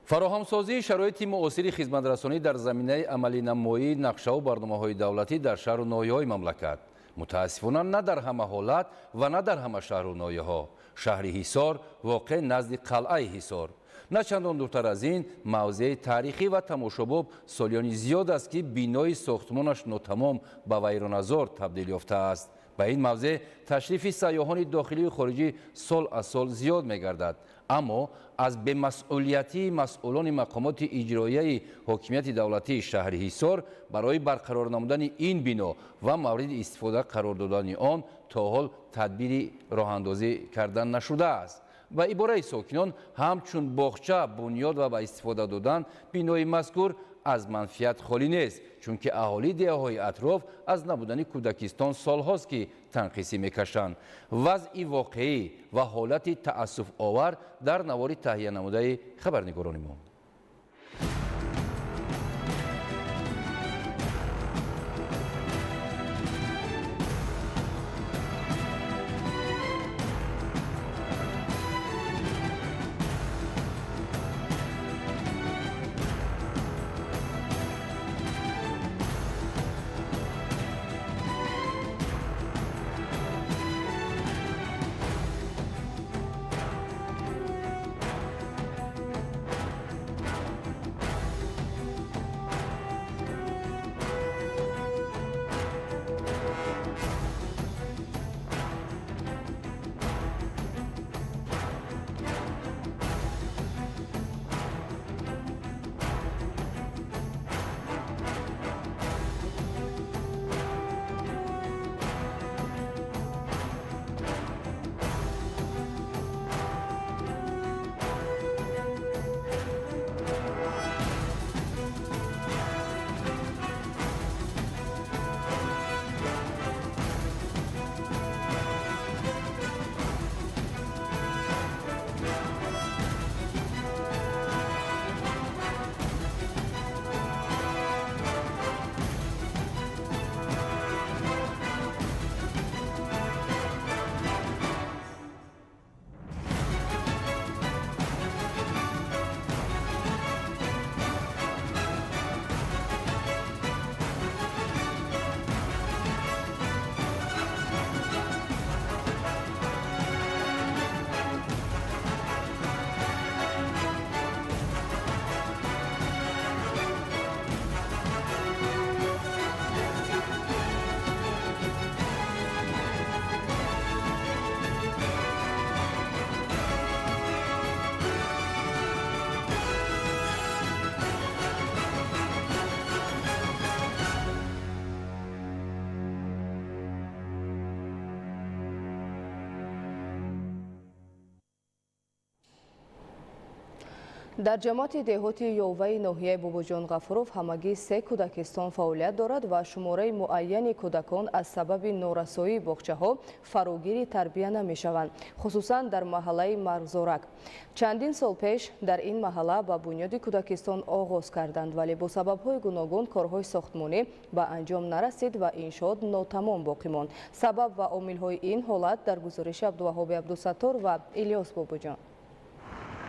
S3: فراهمسازی شرایط معاصر خدمترسانی در زمینه عملی نمایی نقشه و برنامه‌های دولتی در شهر و ناحیه‌های مملکت متاسفانه نه در همه حالت و نه در همه شهر و ناحیه‌ها. شهر حصار واقع نزد قلعه حصار نه چندان دورتر از این موضع تاریخی و تماشاباب سالیانی زیاد است که بینای ساختمانش ناتمام به ویران‌زار تبدیل یافته است. به این موضع تشریف سیاحان داخلی و خارجی سال از سال زیاد می‌گردد، اما از بی‌مسئولیتی مسئولان مقامات اجرایی حاکمیت دولتی شهر حصار برای برقرار نمودن این بنا و مورد استفاده قرار دادن آن تا حال تدبیری راه اندازی کردن نشده است. و عباره ساکنان همچون باغچه بنیاد و به استفاده دادن بینای مذکور از منفیت خالی نیست، چون که اهالی دهه‌های اطراف از نبودن کودکستان سالهاست که تنقیسی میکشند. وضع واقعی و حالت تأسف آور در نوار تهیه نموده خبرنگاران ما.
S2: در جماعت دهاتی یووه ناحیه باباجان غفوروف همگی 3 کودکستان فعالیت دارد و شماره معین کودکان از سبب نورسایی باغچه ها فراگیر تربیه نمی شوند، خصوصا در محله مرغزورک. چندین سال پیش در این محله با بنیاد کودکستان آغاز کردند، ولی با سبب های گوناگون کارهای ساختمانی به انجام نرسید و انشاءات ناتمام باقی ماند. سبب و عامل های این حالت در گزارش عبدالوهاب عبدالستار و الیاس باباجان.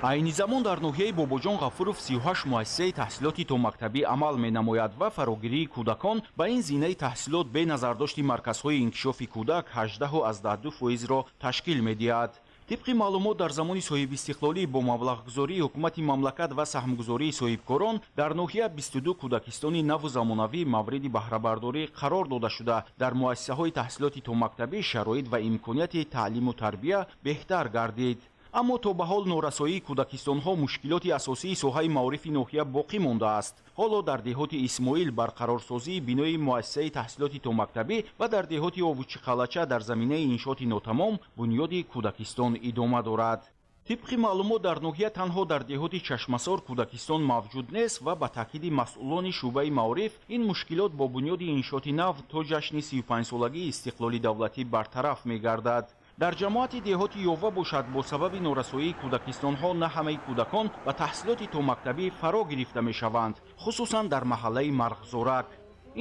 S1: айни замон дар ноҳияи бобоҷон ғафуров 38 муассисаи таҳсилоти томактабӣ амал менамояд ва фарогирии кӯдакон ба ин зинаи таҳсилот бе назардошти марказҳои инкишофи кӯдак 18.2%-ро ташкил медиҳад. طبق معلومات در زمان صاحب استقلالی با مبلغ گذاری حکومت مملکت و سهم گذاری صاحبکاران در ناحیه 22 کودکستان نو و زمانوی مورد بهره برداری قرار داده شده. در مؤسسه های تحصیلات تا مکتبی شرایط و امکانیت تعلیم و تربیت بهتر گردید. аммо то ба ҳол норасоии кӯдакистонҳо мушкилоти асосии соҳаи маорифи ноҳия боқӣ мондааст. ҳоло дар деҳоти исмоил барқарорсозии бинои муассисаи таҳсилоти томактабӣ ва дар деҳоти овучиқалача дар заминаи иншооти нотамом бунёди кӯдакистон идома дорад. тибқи маълумот дар ноҳия танҳо дар деҳоти чашмасор кӯдакистон мавҷуд нест ва ба таъкиди масъулони шуъбаи маориф ин мушкилот бо бунёди иншооти нав то ҷашни 35-солагии истиқлоли давлатӣ бартараф мегардад. дар ҷамоати деҳоти ёва бошад бо сабаби норасоии кӯдакистонҳо на ҳамаи кӯдакон ба таҳсилоти томактабӣ фаро гирифта мешаванд, хусусан дар маҳаллаи марғзорак.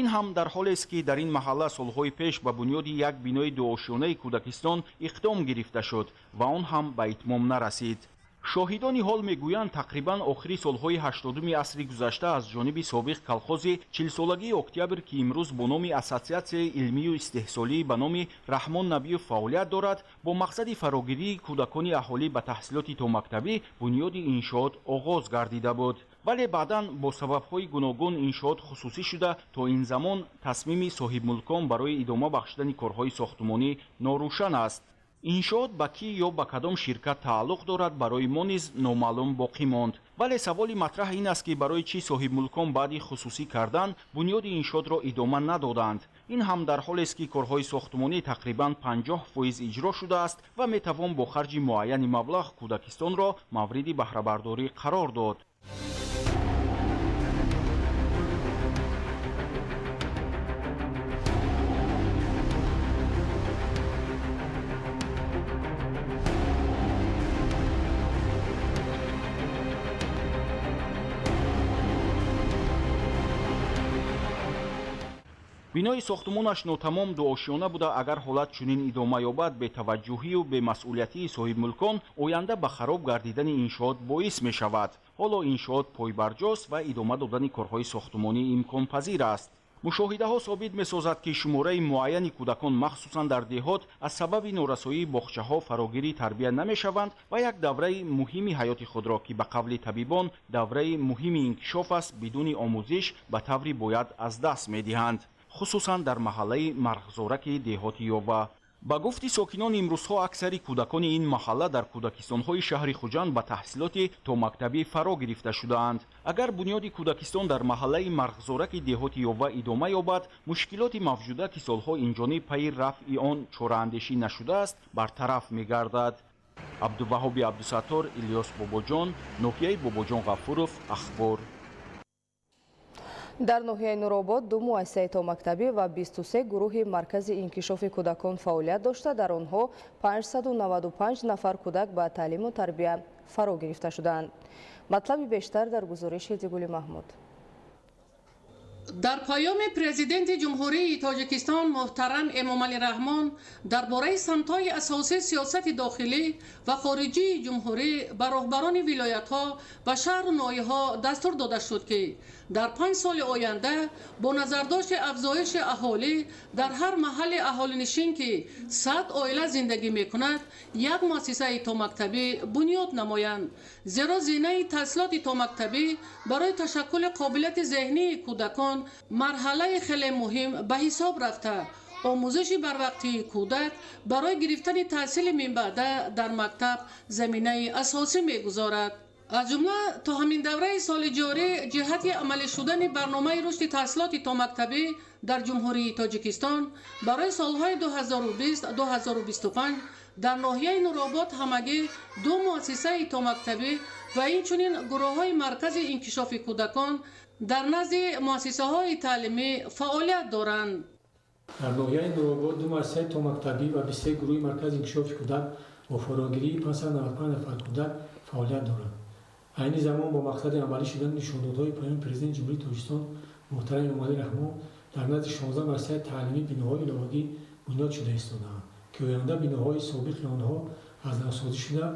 S1: ин ҳам дар ҳолест ки дар ин маҳалла солҳои пеш ба бунёди як бинои дуошёнаи кӯдакистон иқдом гирифта шуд ва он ҳам ба итмом нарасид. шоҳидони ҳол мегӯянд тақрибан охири солҳои 80-уми асри гузашта аз ҷониби собиқ калхози 40-солагии октябр ки имрӯз бо номи Ассотсиатсияи илмию истеҳсолӣ ба номи Раҳмон Набиев фаъолият дорад, бо мақсади фарогирии кӯдакони аҳолӣ ба таҳсилоти томактабӣ бунёди иншоот оғоз гардида буд. вале баъдан бо сабабҳои гуногун иншоот хусусӣ шуда то ин замон тасмими соҳибмулкон барои идома бахшидани корҳои сохтумонӣ норӯшан аст. иншоот ба кӣ ё ба кадом ширкат тааллуқ дорад барои мо низ номаълум боқӣ монд. вале саволи матраҳ ин аст ки барои чӣ соҳибмулкон баъди хусусӣ кардан бунёди иншоотро идома надоданд. ин ҳам дар ҳолест ки корҳои сохтумонӣ тақрибан 50% иҷро шудааст ва метавон бо харҷи муайяни маблағ кӯдакистонро мавриди баҳрабардорӣ қарор дод. бинои сохтумонаш нотамом дуошёна буда агар ҳолат чунин идома ёбад, бетаваҷҷӯҳию бемасъулиятии соҳибмулкон оянда ба хароб гардидани иншоот боис мешавад. ҳоло иншоот пойбарҷост ва идома додани корҳои сохтумонӣ имконпазир аст. мушоҳидаҳо собит месозад ки шумораи муайяни кӯдакон махсусан дар деҳот аз сабаби норасоии боғчаҳо фарогирӣ тарбия намешаванд ва як давраи муҳими ҳаёти худро ки ба қавли табибон давраи муҳими инкишоф аст бидуни омӯзиш ба таври бояд аз даст медиҳанд, хусусан дар маҳаллаи марғзораки деҳоти ёва. ба гуфти сокинони имрӯзҳо аксари кӯдакони ин маҳалла дар кӯдакистонҳои шаҳри хуҷанд ба таҳсилоти томактабӣ фаро гирифта шудаанд. агар бунёди кӯдакистон дар маҳаллаи марғзораки деҳоти ёва идома ёбад, мушкилоти мавҷуда ки солҳо инҷониб пайи рафъи он чораандешӣ нашудааст бартараф мегардад. абдуваҳоби абдусаттор, Илёс Бобоҷон, ноҳияи Бобоҷон Ғафуров, ахбор.
S2: дар ноҳияи Нуробод 2 муассисаи томактабӣ ва 23 гурӯҳи маркази инкишофи кӯдакон фаъолият дошта, дар онҳо 595 нафар кӯдак ба таълиму тарбия фаро гирифта шуданд. матлаби бештар дар гузориши Дигули Маҳмуд.
S6: дар паёми президенти ҷумҳурии тоҷикистон муҳтарам Эмомалӣ Раҳмон дар бораи самтҳои асосии сиёсати дохилӣ ва хориҷии ҷумҳурӣ ба роҳбарони вилоятҳо ва шаҳру ноҳияҳо дастур дода шуд ки дар 5 соли оянда бо назардошти афзоиши аҳолӣ дар ҳар маҳалли аҳолинишин ки 100 оила зиндагӣ мекунад, як муассисаи томактабӣ бунёд намоянд. зеро зинаи таҳсилоти томактабӣ барои ташаккули қобилияти зеҳнии кӯдакон марҳалаи хеле муҳим ба ҳисоб рафта, омӯзиши барвақтии кӯдак барои гирифтани таҳсили минбаъда дар мактаб заминаи асосӣ мегузорад. аз ҷумла то ҳамин давраи соли ҷорӣ ҷиҳати амалӣ шудани барномаи рушди таҳсилоти томактабӣ дар ҷумҳурии тоҷикистон барои солҳои 2020-2025 дар ноҳияи Нуробод ҳамагӣ 2 муассисаи томактабӣ ва инчунин гурӯҳҳои маркази инкишофи кӯдакон дар назди муассисаҳои таълимӣ фаъолият доранд.
S22: дар ноҳияи Нуробод 2 муассисаи томактабӣ ва 23 гурӯҳи маркази инкишофи кӯдак бо фарогирии 595 нафар кӯдак фаъолият доранд. айни замон бо мақсади амалӣ шудани нишондодҳои паёми президенти ҷумҳурии Тоҷикистон муҳтарам Эмомалӣ Раҳмон дар назди 16 муассисаи таълимӣ биноҳои иловагӣ бунёд шуда истодаанд ки оянда биноҳои собиқи онҳо аз навсозӣ шуда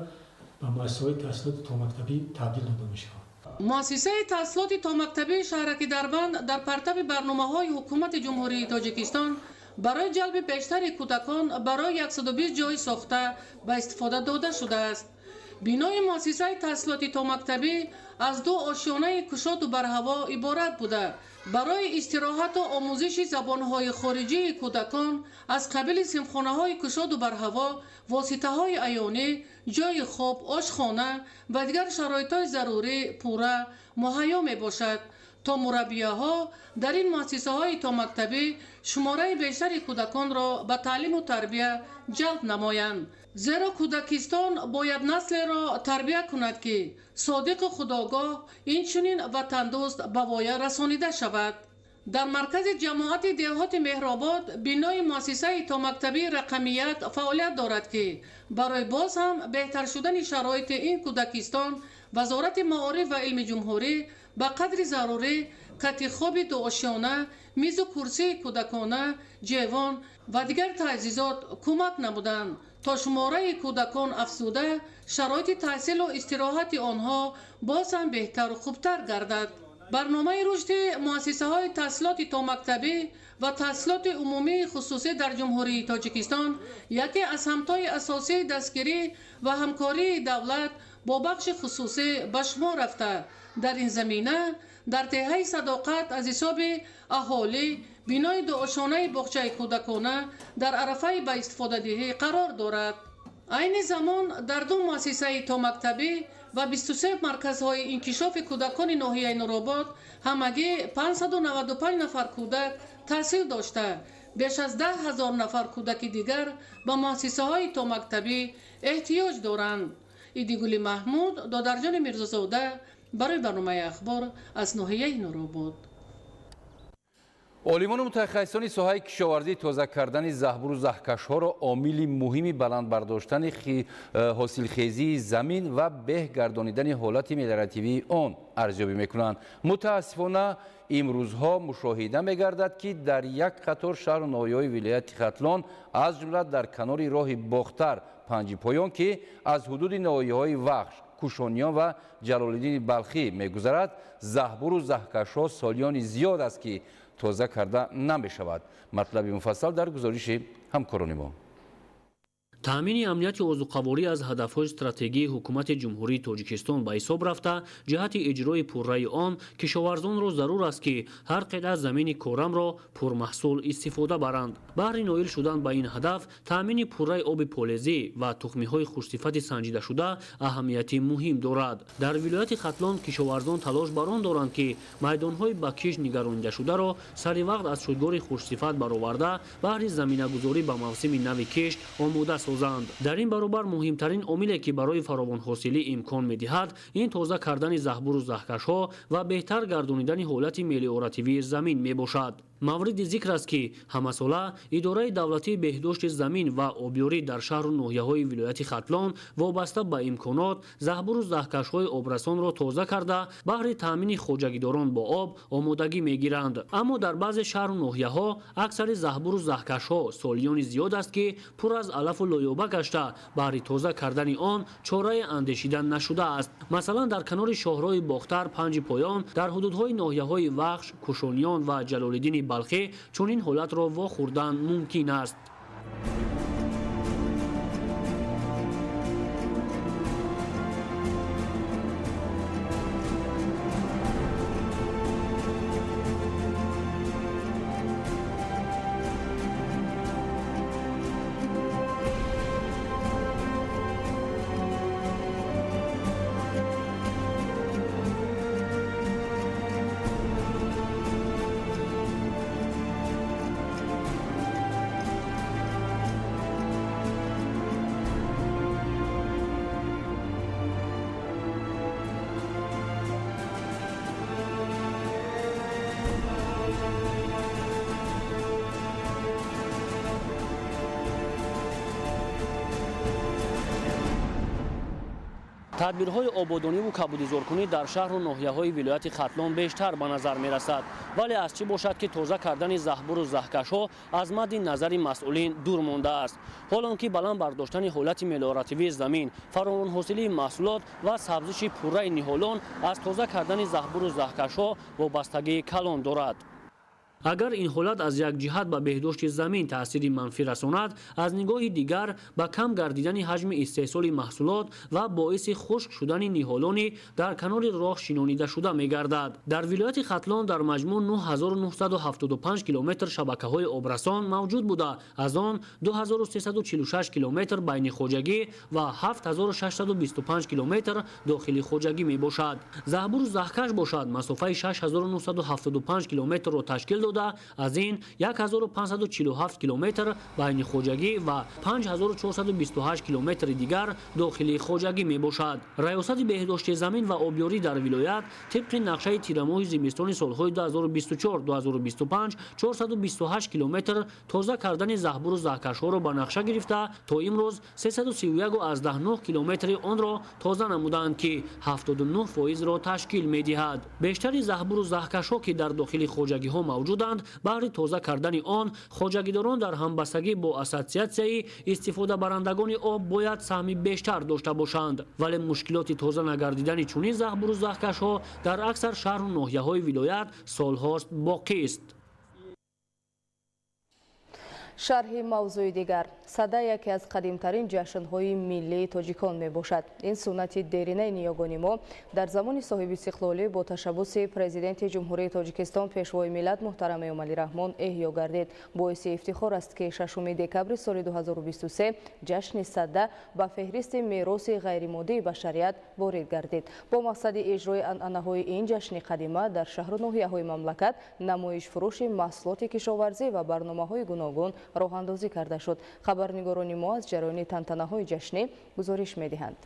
S22: ба муассисаҳои таҳсилоти томактабӣ табдил дода мешаванд.
S6: муассисаи таҳсилоти томактабии шаҳраки Дарбанд дар партаби барномаҳои ҳукумати ҷумҳурии Тоҷикистон барои ҷалби бештари кӯдакон барои 120 ҷой сохта ба истифода дода шудааст. бинои муассисаи таҳсилоти томактабӣ аз 2 ошёнаи кушоду барҳаво иборат буда барои истироҳату омӯзиши забонҳои хориҷии кӯдакон аз қабили синфхонаҳои кушоду барҳаво, воситаҳои аёнӣ, ҷойи хоб, ошхона ва дигар шароитҳои зарурӣ пурра муҳайё мебошад то мураббияҳо дар ин муассисаҳои томактабӣ шумораи бештари кӯдаконро ба таълиму тарбия ҷалб намоянд. зеро кӯдакистон бояд наслеро тарбия кунад ки содиқу худогоҳ инчунин ватандӯст ба воя расонида шавад. дар маркази ҷамоати деҳоти меҳробод бинои муассисаи томактабии рақами 1 фаъолият дорад ки барои боз ҳам беҳтар шудани шароити ин кӯдакистон вазорати маориф ва илми ҷумҳурӣ ба қадри зарурӣ катихоби дуошёна, мизу курсии кӯдакона, ҷевон ва дигар таъзизот кӯмак намуданд то шумораи кӯдакон афзуда шароити таҳсилу истироҳати онҳо боз ҳам беҳтару хубтар гардад. барномаи рушди муассисаҳои таҳсилоти томактабӣ ва таҳсилоти умумии хусусӣ дар ҷумҳурии Тоҷикистон яке аз ҳамтои асосии дастгирӣ ва ҳамкории давлат бо бахши хусусӣ ба шумор рафта дар ин замина дар деҳаи садоқат аз ҳисоби аҳолӣ бинои дуошонаи боғчаи кӯдакона дар арафаи ба истифодадиҳӣ қарор дорад. айни замон дар 2 муассисаи томактабӣ ва 23 марказҳои инкишофи кӯдакони ноҳияи Нуробод ҳамагӣ 595 нафар кӯдак таҳсил дошта беш аз 10,000 нафар кӯдаки дигар ба муассисаҳои томактабӣ эҳтиёҷ доранд. идигули маҳмуд, додарҷони мирзозода барои барномаи ахбор аз ноҳияи Нуробод.
S3: олимону мутахассисони соҳаи кишоварзӣ тоза кардани заҳбуру заҳкашҳоро омили муҳими баландбардоштани ҳосилхезии замин ва беҳ гардонидани ҳолати мелиоративии он арзёбӣ мекунанд. мутаассифона имрӯзҳо мушоҳида мегардад ки дар як қатор шаҳру ноҳияҳои вилояти Хатлон аз ҷумла дар канори роҳи Бохтар Панҷипоён ки аз ҳудуди ноҳияҳои Вахш, Кушониён ва Ҷалолиддини Балхӣ мегузарад, заҳбуру заҳкашҳо солиёни зиёд аст ки тоза карда намешавад. матлаби муфассал дар гузориши ҳамкорони мо.
S5: таъмини амнияти озуқаворӣ аз ҳадафҳои стратегии ҳукумати ҷумҳурии Тоҷикистон ба ҳисоб рафта, ҷиҳати иҷрои пурраи он кишоварзонро зарур аст ки ҳар қитъа замини корамро пурмаҳсул истифода баранд. баҳри ноил шудан ба ин ҳадаф таъмини пурраи оби полезӣ ва тухмиҳои хушсифати санҷидашуда аҳамияти муҳим дорад. дар вилояти Хатлон кишоварзон талош бар он доранд ки майдонҳои ба киш нигаронидашударо саривақт аз шудгори хушсифат бароварда баҳри заминагузорӣ ба мавсими нави кишт омода созанд. дар ин баробар муҳимтарин омиле ки барои фаровонҳосилӣ имкон медиҳад ин тоза кардани заҳбуру заҳкашҳо ва беҳтар гардонидани ҳолати мелиоративии замин мебошад. мавриди зикр аст ки ҳамасола идораи давлатии беҳдошти замин ва обёрӣ дар шаҳру ноҳияҳои вилояти Хатлон вобаста ба имконот заҳбуру заҳкашҳои обрасонро тоза карда баҳри таъмини хоҷагидорон бо об омодагӣ мегиранд. аммо дар баъзе шаҳру ноҳияҳо аксари заҳбуру заҳкашҳо солиёни зиёд аст ки пур аз алафу лӯёба гашта баҳри тоза кардани он чораи андешидан нашудааст. масалан дар канори шоҳроҳи Бохтар Панҷипоён дар ҳудудҳои ноҳияҳои Вахш, Кушониён ва Ҷалолиддини Балхӣ чунин ҳолатро вохӯрдан мумкин аст. тадбирҳои ободониву кабудизоркунӣ дар шаҳру ноҳияҳои вилояти Хатлон бештар ба назар мерасад. вале аз чӣ бошад ки тоза кардани заҳбуру заҳкашҳо аз мадди назари масъулин дур мондааст. ҳолон ки баланд бардоштани ҳолати мелиоративии замин, фаровонҳосилии маҳсулот ва сабзиши пурраи ниҳолон аз тоза кардани заҳбуру заҳкашҳо вобастагии калон дорад. агар ин ҳолат аз як ҷиҳат ба беҳдошти замин таъсири манфӣ расонад, аз нигоҳи дигар ба кам гардидани ҳаҷми истеҳсоли маҳсулот ва боиси хушк шудани ниҳолони дар канори роҳ шинонида шуда мегардад. Дар вилояти Хатлон дар маҷмӯъ 9975 километр шабакаҳои обрасон мавҷуд буда, аз он 2346 километр байни хоҷагӣ ва 7625 километр дохили хоҷагӣ мебошад. Заҳбуру заҳкаш бошад масофаи 6975 километрро ташкил дода, аз ин 1547 километр байни хоҷагӣ ва 5428 километри дигар дохили хоҷагӣ мебошад. Раёсати беҳдошти замин ва обёрӣ дар вилоят тибқи нақшаи тирамоҳи зимистони солҳои 2024-2025 428 километр тоза кардани заҳбуру заҳкашҳоро ба нақша гирифта, то имрӯз 331,9 километри онро тоза намуданд, ки 79%-ро ташкил медиҳад. Бештари заҳбуру заҳкашҳо, ки дар дохили хоҷагиҳо мавҷуданд, баҳри тоза кардани он хоҷагидорон дар ҳамбастагӣ бо ассотсиатсияи истифодабарандагони об бояд саҳми бештар дошта бошанд, вале мушкилоти тоза нагардидани чунин заҳбуру заҳкашҳо дар аксар шаҳру ноҳияҳои вилоят солҳост боқист.
S2: шарҳи мавзӯи дигар. Сада яке аз қадимтарин ҷашнҳои миллии тоҷикон мебошад. Ин суннати деринаи ниёгони мо дар замони соҳиби истиқлолӣ бо ташаббуси президенти ҷумҳурии Тоҷикистон пешвои миллат муҳтарам Эмомалӣ Раҳмон эҳё гардид. Боиси ифтихор аст, ки 6 декабри соли 2023 ҷашни Сада ба феҳристи мероси ғайримоддии башарият ворид гардид. Бо мақсади иҷрои анъанаҳои ин ҷашни қадима дар шаҳру ноҳияҳои мамлакат намоишфурӯши маҳсулоти кишоварзӣ ва барномаҳои гуногун роҳандозӣ карда шуд. Хабарнигорони мо аз ҷараёни тантанаҳои ҷашнӣ гузориш медиҳанд.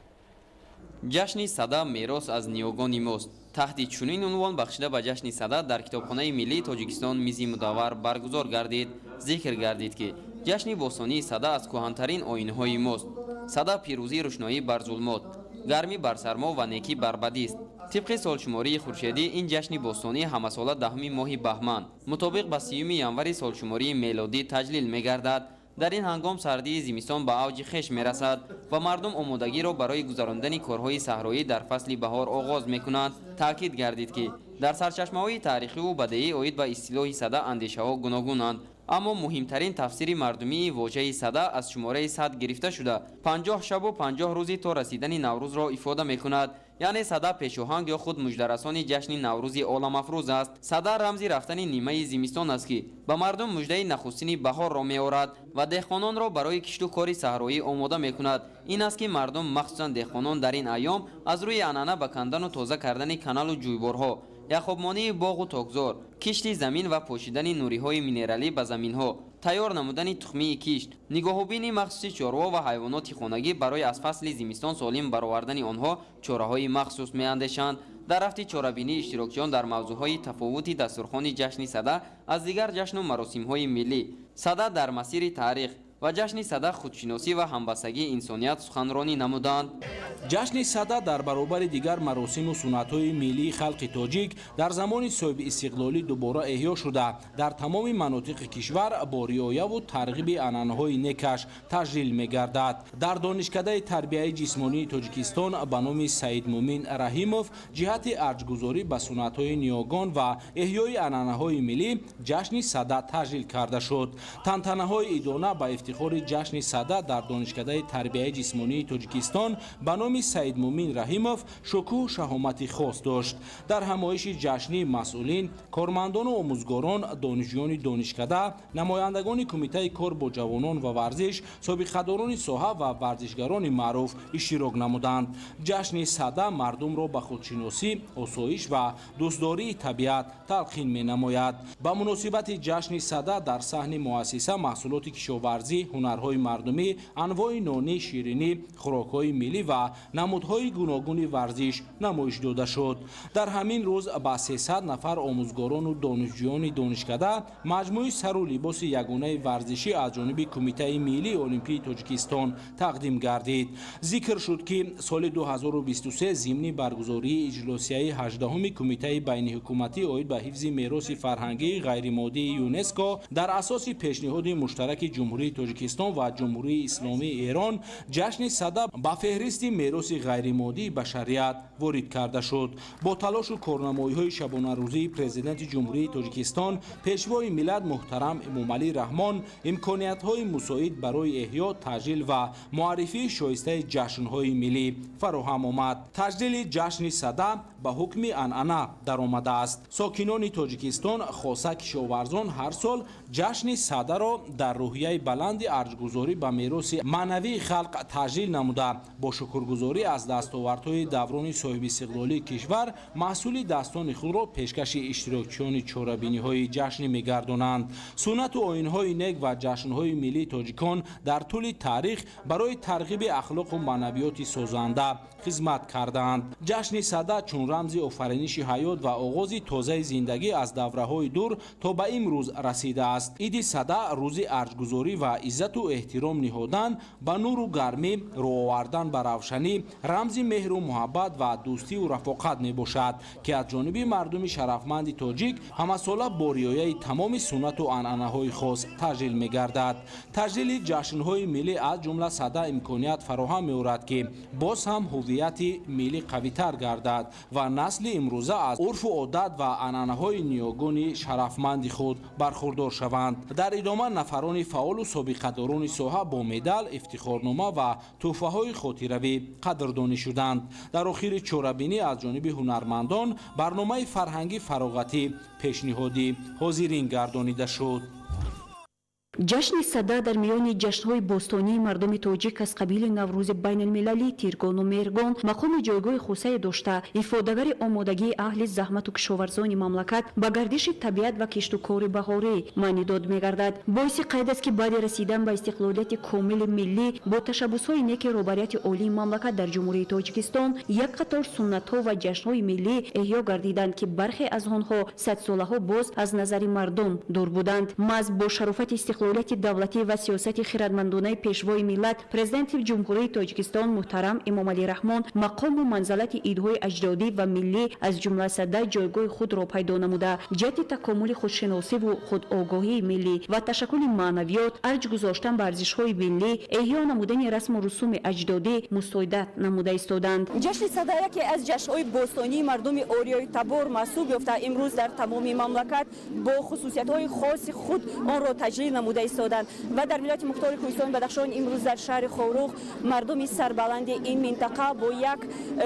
S7: ҷашни Сада мерос аз ниёгони мост. таҳти чунин унвон бахшида ба ҷашни Сада дар Китобхонаи Миллии Тоҷикистон мизи мудаввар баргузор гардид. Зикр гардид, ки ҷашни бостонии Сада аз кӯҳантарин оинҳои мост. Сада пирӯзӣ рӯшноӣ бар зулмот, гармӣ бар сармо ва некӣ бар бадист. طبق سالشماری خورشیدی این جشن بوستانی همساله دهم ماه بهمن مطابق با 30 ینوری سالشماری میلادی تجلیل می‌گردد. در این هنگام سردی زمستان به اوج خشم می‌رسد و مردم آمادگی را برای گذراندن کارهای صحرایی در فصل بهار آغاز می‌کنند. تاکید گردید که در سرچشمه‌های تاریخی و بدیعی آید به اصطلاح صدا اندیشه‌ها گوناگونند. اما مهمترین تفسیر مردمی واژه صدا از شماره 100 گرفته شده 50 شب و 50 روزی تا رسیدن نوروز را افاده می‌کند. یعنی صدا پیشاهنگ یا خود مژده‌رسانی جشن نوروز عالم افروز است. صدا رمزی رفتن نیمه زمستان است که به مردم مژده نخستین بهار را می‌آورد و دهقانان را برای کشت و کار صحرایی آماده می‌کند. این است که مردم مخصوصا دهقانان در این ایام از روی انانه به کندن و تازه کردن کانال و جویبارها، یخابمانی باغ و تاکزار، کشت زمین و پوشیدن نوری‌های مینرالی به زمین‌ها، تیار نمودن تخمی کشت، نگاهبینی مخصوصی چاروا و حیوانات خانگی برای از فصل زمستان سالم برآوردن آنها چاره‌های مخصوص می‌اندیشند. در رفت چاره‌بینی اشتراکیان در موضوعهای تفاوتی دستورخوان جشن صدا از دیگر جشن و مراسم‌های ملی، صدا در مسیر تاریخ و جشن صدا خودشناسی و همبستگی انسانیت سخنرانی نمودند.
S1: جشن صدا در برابر دیگر مراسم و سنت‌های ملی خلق تاجیک در زمان صاحب استقلالی دوباره احیا شده در تمام مناطق کشور با رعایت و ترغیب عنعنه‌های نکش تجلیل می‌گردد. در دانشکده تربیت جسمانی تاجیکستان به نام سعید مومن رحیموف جهت ارجگذاری به سنت‌های نیاگان و احیای عنعنه‌های ملی جشن صدا تجلیل کرده شد. تنتنه‌های ادانه به افتخار جشن صدا در دانشکده تربیت جسمانی تاجیکستان به نام سعید مومن رحیموف شکوه و شهامت خاص داشت. در همایش جشنی مسئولین، کارمندان و آموزگاران، دانشجویان دانشکده، نمایندگان کمیته کار با جوانان و ورزش، سابقه‌داران ساحه و ورزشگران معروف اشتراک نمودند. جشن صدا مردم را به خودشناسی، آسایش و دوستداری طبیعت تلقین می‌نماید. با مناسبت جشن صدا در صحن مؤسسه محصولات کشاورزی، هنرهای مردمی، انواع نانی، شیرینی، خوراک‌های ملی و نمودهای گوناگون ورزش نمایش داده شد. در همین روز با 300 نفر آموزگاران و دانشجویان دانشکده مجموعه سر و لباس یگانه ورزشی از جانب کمیته ملی المپی تاجیکستان تقدیم گردید. ذکر شد که سال 2023 ضمن برگزاری اجلاسیه 18 کمیته بین حکومتی آید به حفظ میراث فرهنگی غیرمادی یونسکو در اساس پیشنهاد مشترک جمهوری تاجیکستان
S4: тоҷикистон ва ҷумҳурии исломии эрон ҷашни сада ба феҳристи мероси ғайримоддии башарият ворид карда шуд. бо талошу корнамоиҳои шабонарӯзии президенти ҷумҳурии тоҷикистон пешвои миллат муҳтарам эмомалӣ раҳмон имкониятҳои мусоид барои эҳё таҷлил ва муаррифии шоистаи ҷашнҳои миллӣ фароҳам омад. таҷлили ҷашни сада ба ҳукми анъана даромадааст. сокинони тоҷикистон хоса кишоварзон ҳар сол ҷашни садаро дар рӯҳияи баланди арҷгузорӣ ба мероси маънавии халқ таҷлил намуда бо шукргузорӣ аз дастовардҳои даврони соҳибистиқлолии кишвар маҳсулидастони худро пешкаши иштирокчиёни чорабиниҳои ҷашнӣ мегардонанд. суннату оинҳои нек ва ҷашнҳои миллии тоҷикон дар тӯли таърих барои тарғиби ахлоқу маънавиёти созанда хизмат кардаанд. ҷашни сада чун рамзи офариниши ҳаёт ва оғози тозаи зиндагӣ аз давраҳои дур то ба имрӯз расидааст. иди сада рӯзи арҷгузорӣ ва иззату эҳтиром ниҳодан ба нуру гармӣ роҳ овардан ба равшанӣ рамзи меҳру муҳаббат ва дӯстию рафоқат мебошад ки аз ҷониби мардуми шарафманди тоҷик ҳамасола бо риояи тамоми суннату анъанаҳои хос таҷлил мегардад. таҷлили ҷашнҳои миллӣ аз ҷумла сада имконият фароҳам меорад ки боз ҳам ҳуввияти миллӣ қавитар гардад ва насли имрӯза аз урфу одат ва анъанаҳои ниёгони шарафманди худ бархурдор шаванд. дар идома нафарони фаъолу собиқадорони соҳа бо медал, ифтихорнома ва тӯҳфаҳои хотиравӣ қадрдонӣ шуданд. дар охири чорабинӣ аз ҷониби ҳунармандон барномаи фарҳангӣ фароғатӣ пешниҳодӣ ҳозирин гардонида шуд.
S8: ҷашни сада дар миёни ҷашнҳои бостонии мардуми тоҷик аз қабили наврӯзи байналмилалӣ тиргону меҳргон мақоми ҷойгоҳи хусае дошта ифодагари омодагии аҳли заҳмату кишоварзони мамлакат ба гардиши табиат ва киштукори баҳорӣ маънӣ дод мегардад. боиси қайд аст ки баъди расидан ба истиқлолияти комили миллӣ бо ташаббусҳои неки роҳбарияти олии мамлакат дар ҷумҳурии тоҷикистон як қатор суннатҳо ва ҷашнҳои миллӣ эҳё гардиданд ки бархе аз онҳо садсолаҳо боз аз назари мардум дур буданд. маҳз бо шарофати استقلاليت دولتی و سیاست خردمندانه پیشوای ملت پرزیدنت جمهوری تاجیکستان محترم امامعلی رحمان مقام و منزلت ایدهای اجدادی و ملی از جمله صده جایگاه خود را پیدا نموده جهت تکامل خودشناسی و خودآگاهی ملی و تشکل معنویات ارج گذاشتن به ارزش‌های ملی احیا نمودن رسم و رسوم اجدادی مستعد نموده ایستادند. جشن صده یکی از جشن‌های باستانی مردم اوریای تبار محسوب یافته امروز در تمام مملکت با خصوصیت‌های خاص خود آن را تجلیل نموده ایستادند و در ولایت مختار کوهستان بدخشان امروز در شهر خاروخ مردم سربلند این منطقه با یک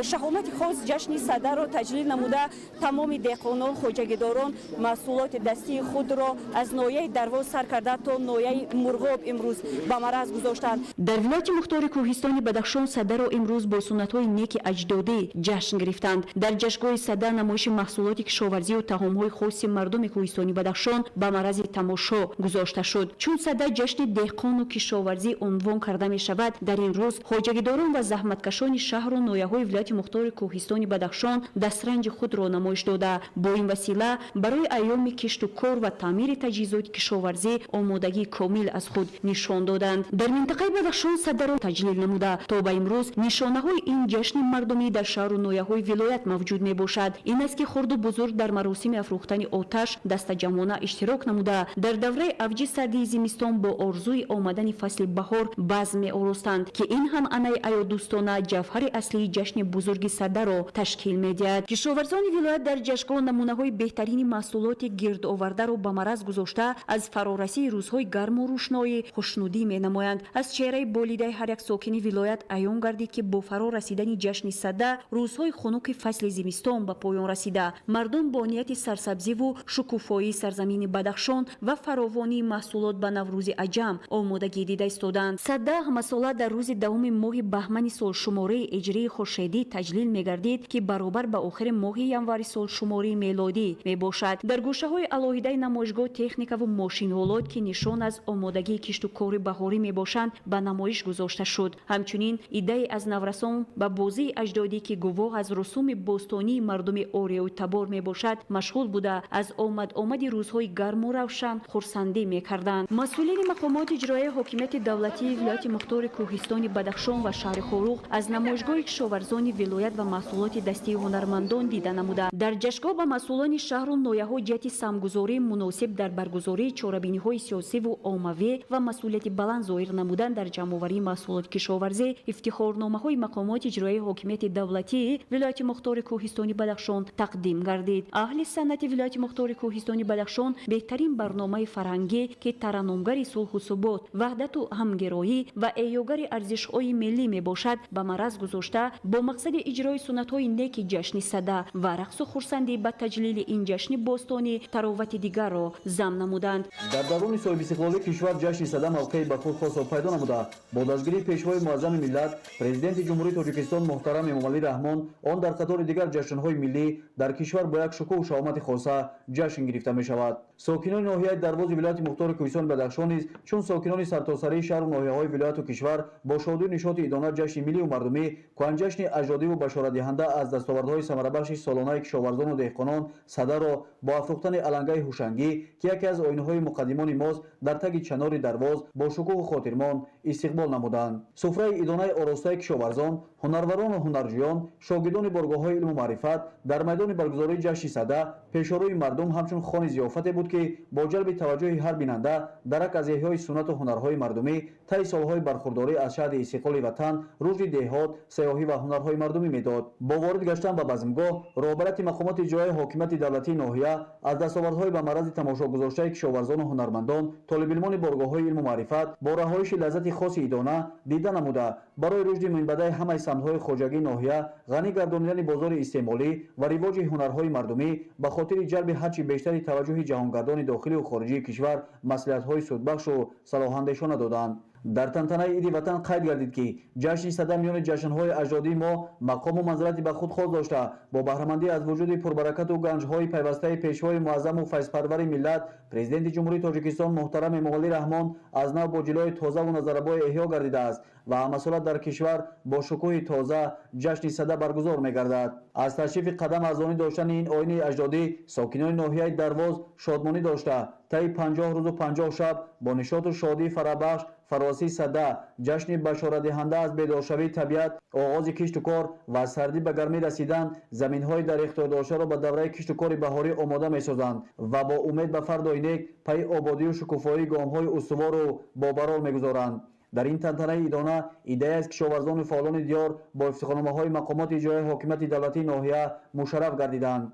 S8: شهامت خاص جشن صده را تجلیل نموده تمام دهقانان خواجگیداران محصولات دستی خود را از ناحیه درواز سر کرده تا ناحیه مرغاب امروز به مرز گذاشتند. در ولایت مختار کوهستان بدخشان صده را امروز با سنت‌های نیک اجدادی جشن گرفتند. در جشنگاه صده نمایش محصولات کشاورزی و طعام‌های خاص مردم کوهستانی بدخشان به مرز تماشا گذاشته شد. چون صده جشن دهقان و کشاورزی عنوان کرده می شود در این روز خواجگیداران و زحمتکشان شهر و ناحیه‌های ولایت مختار کوهستان بدخشان دسترنج خود را نمایش داده با این وسیله برای ایام کشت و کار و تعمیر تجهیزات کشاورزی آمادگی کامل از خود نشان دادند. در منطقه بدخشان صده را تجلیل نموده تا به امروز نشانه‌های این جشن مردمی در شهر و ناحیه‌های ولایت موجود می باشد. این است که خرد و بزرگ در مراسم افروختن آتش دست جمعانه اشتراک نموده در دوره اوج سردی زمستان با آرزوی آمدن فصل بهار بزم می‌آراستند که این هم انای عیادوستانه جوهر اصلی جشن بزرگ صده را تشکیل می‌دهد. کشاورزان ولایت در جشنگاه نمونه‌های بهترین محصولات گرد آورده را به مرز گذاشته از فرارسی روزهای گرم و روشنایی خوشنودی می‌نمایند. از چهره بالیده هر یک ساکن ولایت عیان گردید که با فرا رسیدن جشن صده روزهای خنک فصل زمستان به پایان رسیده مردم با نیت سرسبزی و شکوفایی سرزمین بدخشان و فراوانی محصولات به نوروز عجم آمادگی دیده ایستادند. صده همساله در روز دوم ماه بهمن سال شماره هجری خورشیدی تجلیل می‌گردید که برابر به آخر ماه ینوری سال شماره میلادی میباشد. در گوشه‌های علاهیده نمایشگاه تکنیک و ماشین‌آلات که نشان از آمادگی کشت و کار بهاری میباشند به نمایش گذاشته شد. همچنین ایده از نورسان به بازی اجدادی که گواه از رسوم باستانی مردم اوریای تبار میباشد مشغول بوده از آمد روزهای گرم و روشن خرسندی میکردند. намуданд. масъулини мақомоти иҷроияи ҳокимияти давлатии вилояти мухтори кӯҳистони бадахшон ва шаҳри хорух аз намоишгоҳи кишоварзони вилоят ва маҳсулоти дастии ҳунармандон дида намуданд. дар ҷашнгоҳ ба масъулони шаҳру нояҳо ҷиҳати самгузории муносиб дар баргузории чорабиниҳои сиёсиву оммавӣ ва масъулияти баланд зоҳир намуданд дар ҷамъоварии маҳсулоти кишоварзӣ ифтихорномаҳои мақомоти иҷроияи ҳокимияти давлатии вилояти мухтори кӯҳистони бадахшон тақдим гардид. аҳли санъати вилояти мухтори кӯҳистони бадахшон беҳтарин барномаи фарҳангӣ ки тараннумгари сулҳу субот ваҳдату ҳамгироӣ ва эҳёгари арзишҳои миллӣ мебошад ба мараз гузошта бо мақсади иҷрои суннатҳои неки ҷашни сада ва рақсу хурсандӣ ба таҷлили ин ҷашни бостонӣ таровати дигарро зам намуданд.
S18: дар даврони соҳиби истиқлолии кишвар ҷашни сада мавқеи ба худ хосро пайдо намуда бо дастгирии пешвои муаззами миллат президенти ҷумҳурии тоҷикистон муҳтарам эмомалӣ раҳмон он дар қатори дигар ҷашнҳои миллӣ дар кишвар бо як шукӯҳу шаомати хоса ҷашн гирифта мешавад. сокинони ноҳияи дарвози вилояти мухтори кӯҳистони бадахшон низ чун сокинони сартосарии шаҳру ноҳияҳои вилояту кишвар бо шодию нишоти идона ҷашни миллию мардумӣ кӯҳанҷашни аҷдодиву башоратдиҳанда аз дастовардҳои самарабахши солонаи кишоварзону деҳқонон садаро бо афрӯхтани алангаи ҳушангӣ ки яке аз оинаҳои муқаддимони мост дар таги чанори дарвоз бо шукӯҳу хотирмон истиқбол намуданд. суфраи идонаи оростаи кишоварзон ҳунарварону ҳунарҷӯён шогирдони боргоҳҳои илму маърифат дар майдони баргузории ҷашни сада пешоруи мардум ҳамчун хони зиёфате буд ки бо ҷалби таваҷҷӯҳи ҳар бинанда дарак аз эҳёи суннату ҳунарҳои мардумӣ таи солҳои бархурдорӣ аз шаҳди истиқлоли ватан рушди деҳот сайёҳӣ ва ҳунарҳои мардумӣ медод. бо ворид гаштан ба базмгоҳ роҳбарияти мақомоти иҷроияи ҳокимияти давлатии ноҳия аз дастовардҳои ба марази тамошогузоштаи кишоварзону ҳунармандон толибилмони боргоҳҳои илму маърифат бо раҳоиши лаззати хоси идона дида намуда барои рушди минбадаи ҳамаи самтҳои хоҷагии ноҳия ғанӣ гардонидани бозори истеъмолӣ ва ривоҷи ҳунарҳои мардумӣ ба хотири ҷалби ҳарчи бештари таваҷҷӯҳи ҷаҳонгардони дохилию хориҷии кишвар маслиҳатҳои судбахшу салоҳандешона доданд. дар тантанаи иди ватан қайд гардид ки ҷашни сада миёни ҷашнҳои аҷдодии мо мақому манзилати ба худ хос дошта бо баҳрамандӣ аз вуҷуди пурбаракату ганҷҳои пайвастаи пешвои муаззаму файзпарвари миллат президенти ҷумҳурии тоҷикистон муҳтарам эмомалӣ раҳмон аз нав бо ҷилои тозаву назарабой эҳё гардидааст ва ҳамасола дар кишвар бо шукӯҳи тоза ҷашни сада баргузор мегардад. аз ташрифи қадам арзонӣ доштани ин оини аҷдодӣ сокинони ноҳияи дарвоз шодмонӣ дошта таи 50 рӯзу 50 шаб бо нишоту шодии фарабахш фаросии сада ҷашни башоратдиҳанда аз бедоршавии табиат оғози кишту кор ва аз сардӣ ба гармӣ расидан заминҳои дар ихтиёрдоштаро ба давраи кишту кори баҳорӣ омода месозанд ва бо умед ба фардои нек пайи ободию шукуфоии гомҳои устувору бобарор мегузоранд. дар ин тантанаи идона идея аз кишоварзону фаъолони диёр бо ифтихорномаҳои мақомоти иҷроияи ҳокимияти давлатии ноҳия мушарраф гардиданд.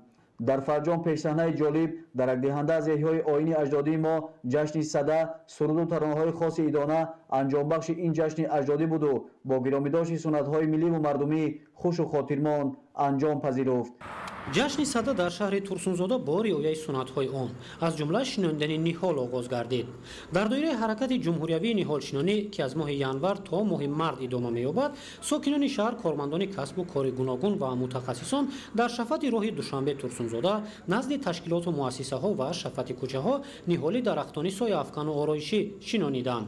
S18: дар фарҷом пешсаҳнаи ҷолиб даракдиҳанда аз эҳёи оини аҷдодии мо ҷашни сада суруду таронаҳои хоси идона анҷомбахши ин ҷашни аҷдодӣ буду бо гиромидошти суннатҳои милливу мардумӣ хушу хотирмон анҷом пазируфт.
S5: ҷашни сада дар шаҳри турсунзода бо риояи суннатҳои он аз ҷумла шинондани ниҳол оғоз гардид. дар доираи ҳаракати ҷумҳуриявии ниҳолшинонӣ ки аз моҳи январ то моҳи март идома меёбад сокинони шаҳр кормандони касбу кори гуногун ва мутахассисон дар шафати роҳи душанбе турсунзода назди ташкилоту муассисаҳо ва шафати кӯчаҳо ниҳоли дарахтони сояафкану ороишӣ шинониданд.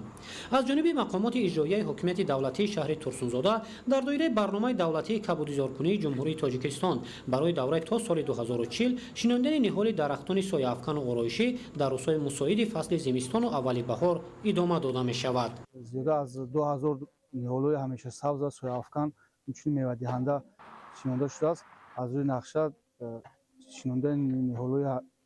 S5: аз ҷониби мақомоти иҷроияи ҳокимияти давлатии шаҳри турсунзода дар доираи барномаи давлатии кабудизоркунии ҷумҳурии тоҷикистон барои давраи то соли 2040 шинондани ниҳоли дарахтони сояафкану ороишӣ дар рӯзҳои мусоиди фасли зимистону аввали баҳор идома дода мешавад.
S11: зиёда аз 2000 ниҳолҳои ҳамешасабз сояафкан инчунин мевадиҳанда шинонда шудааст. аз рӯи нақша шинондани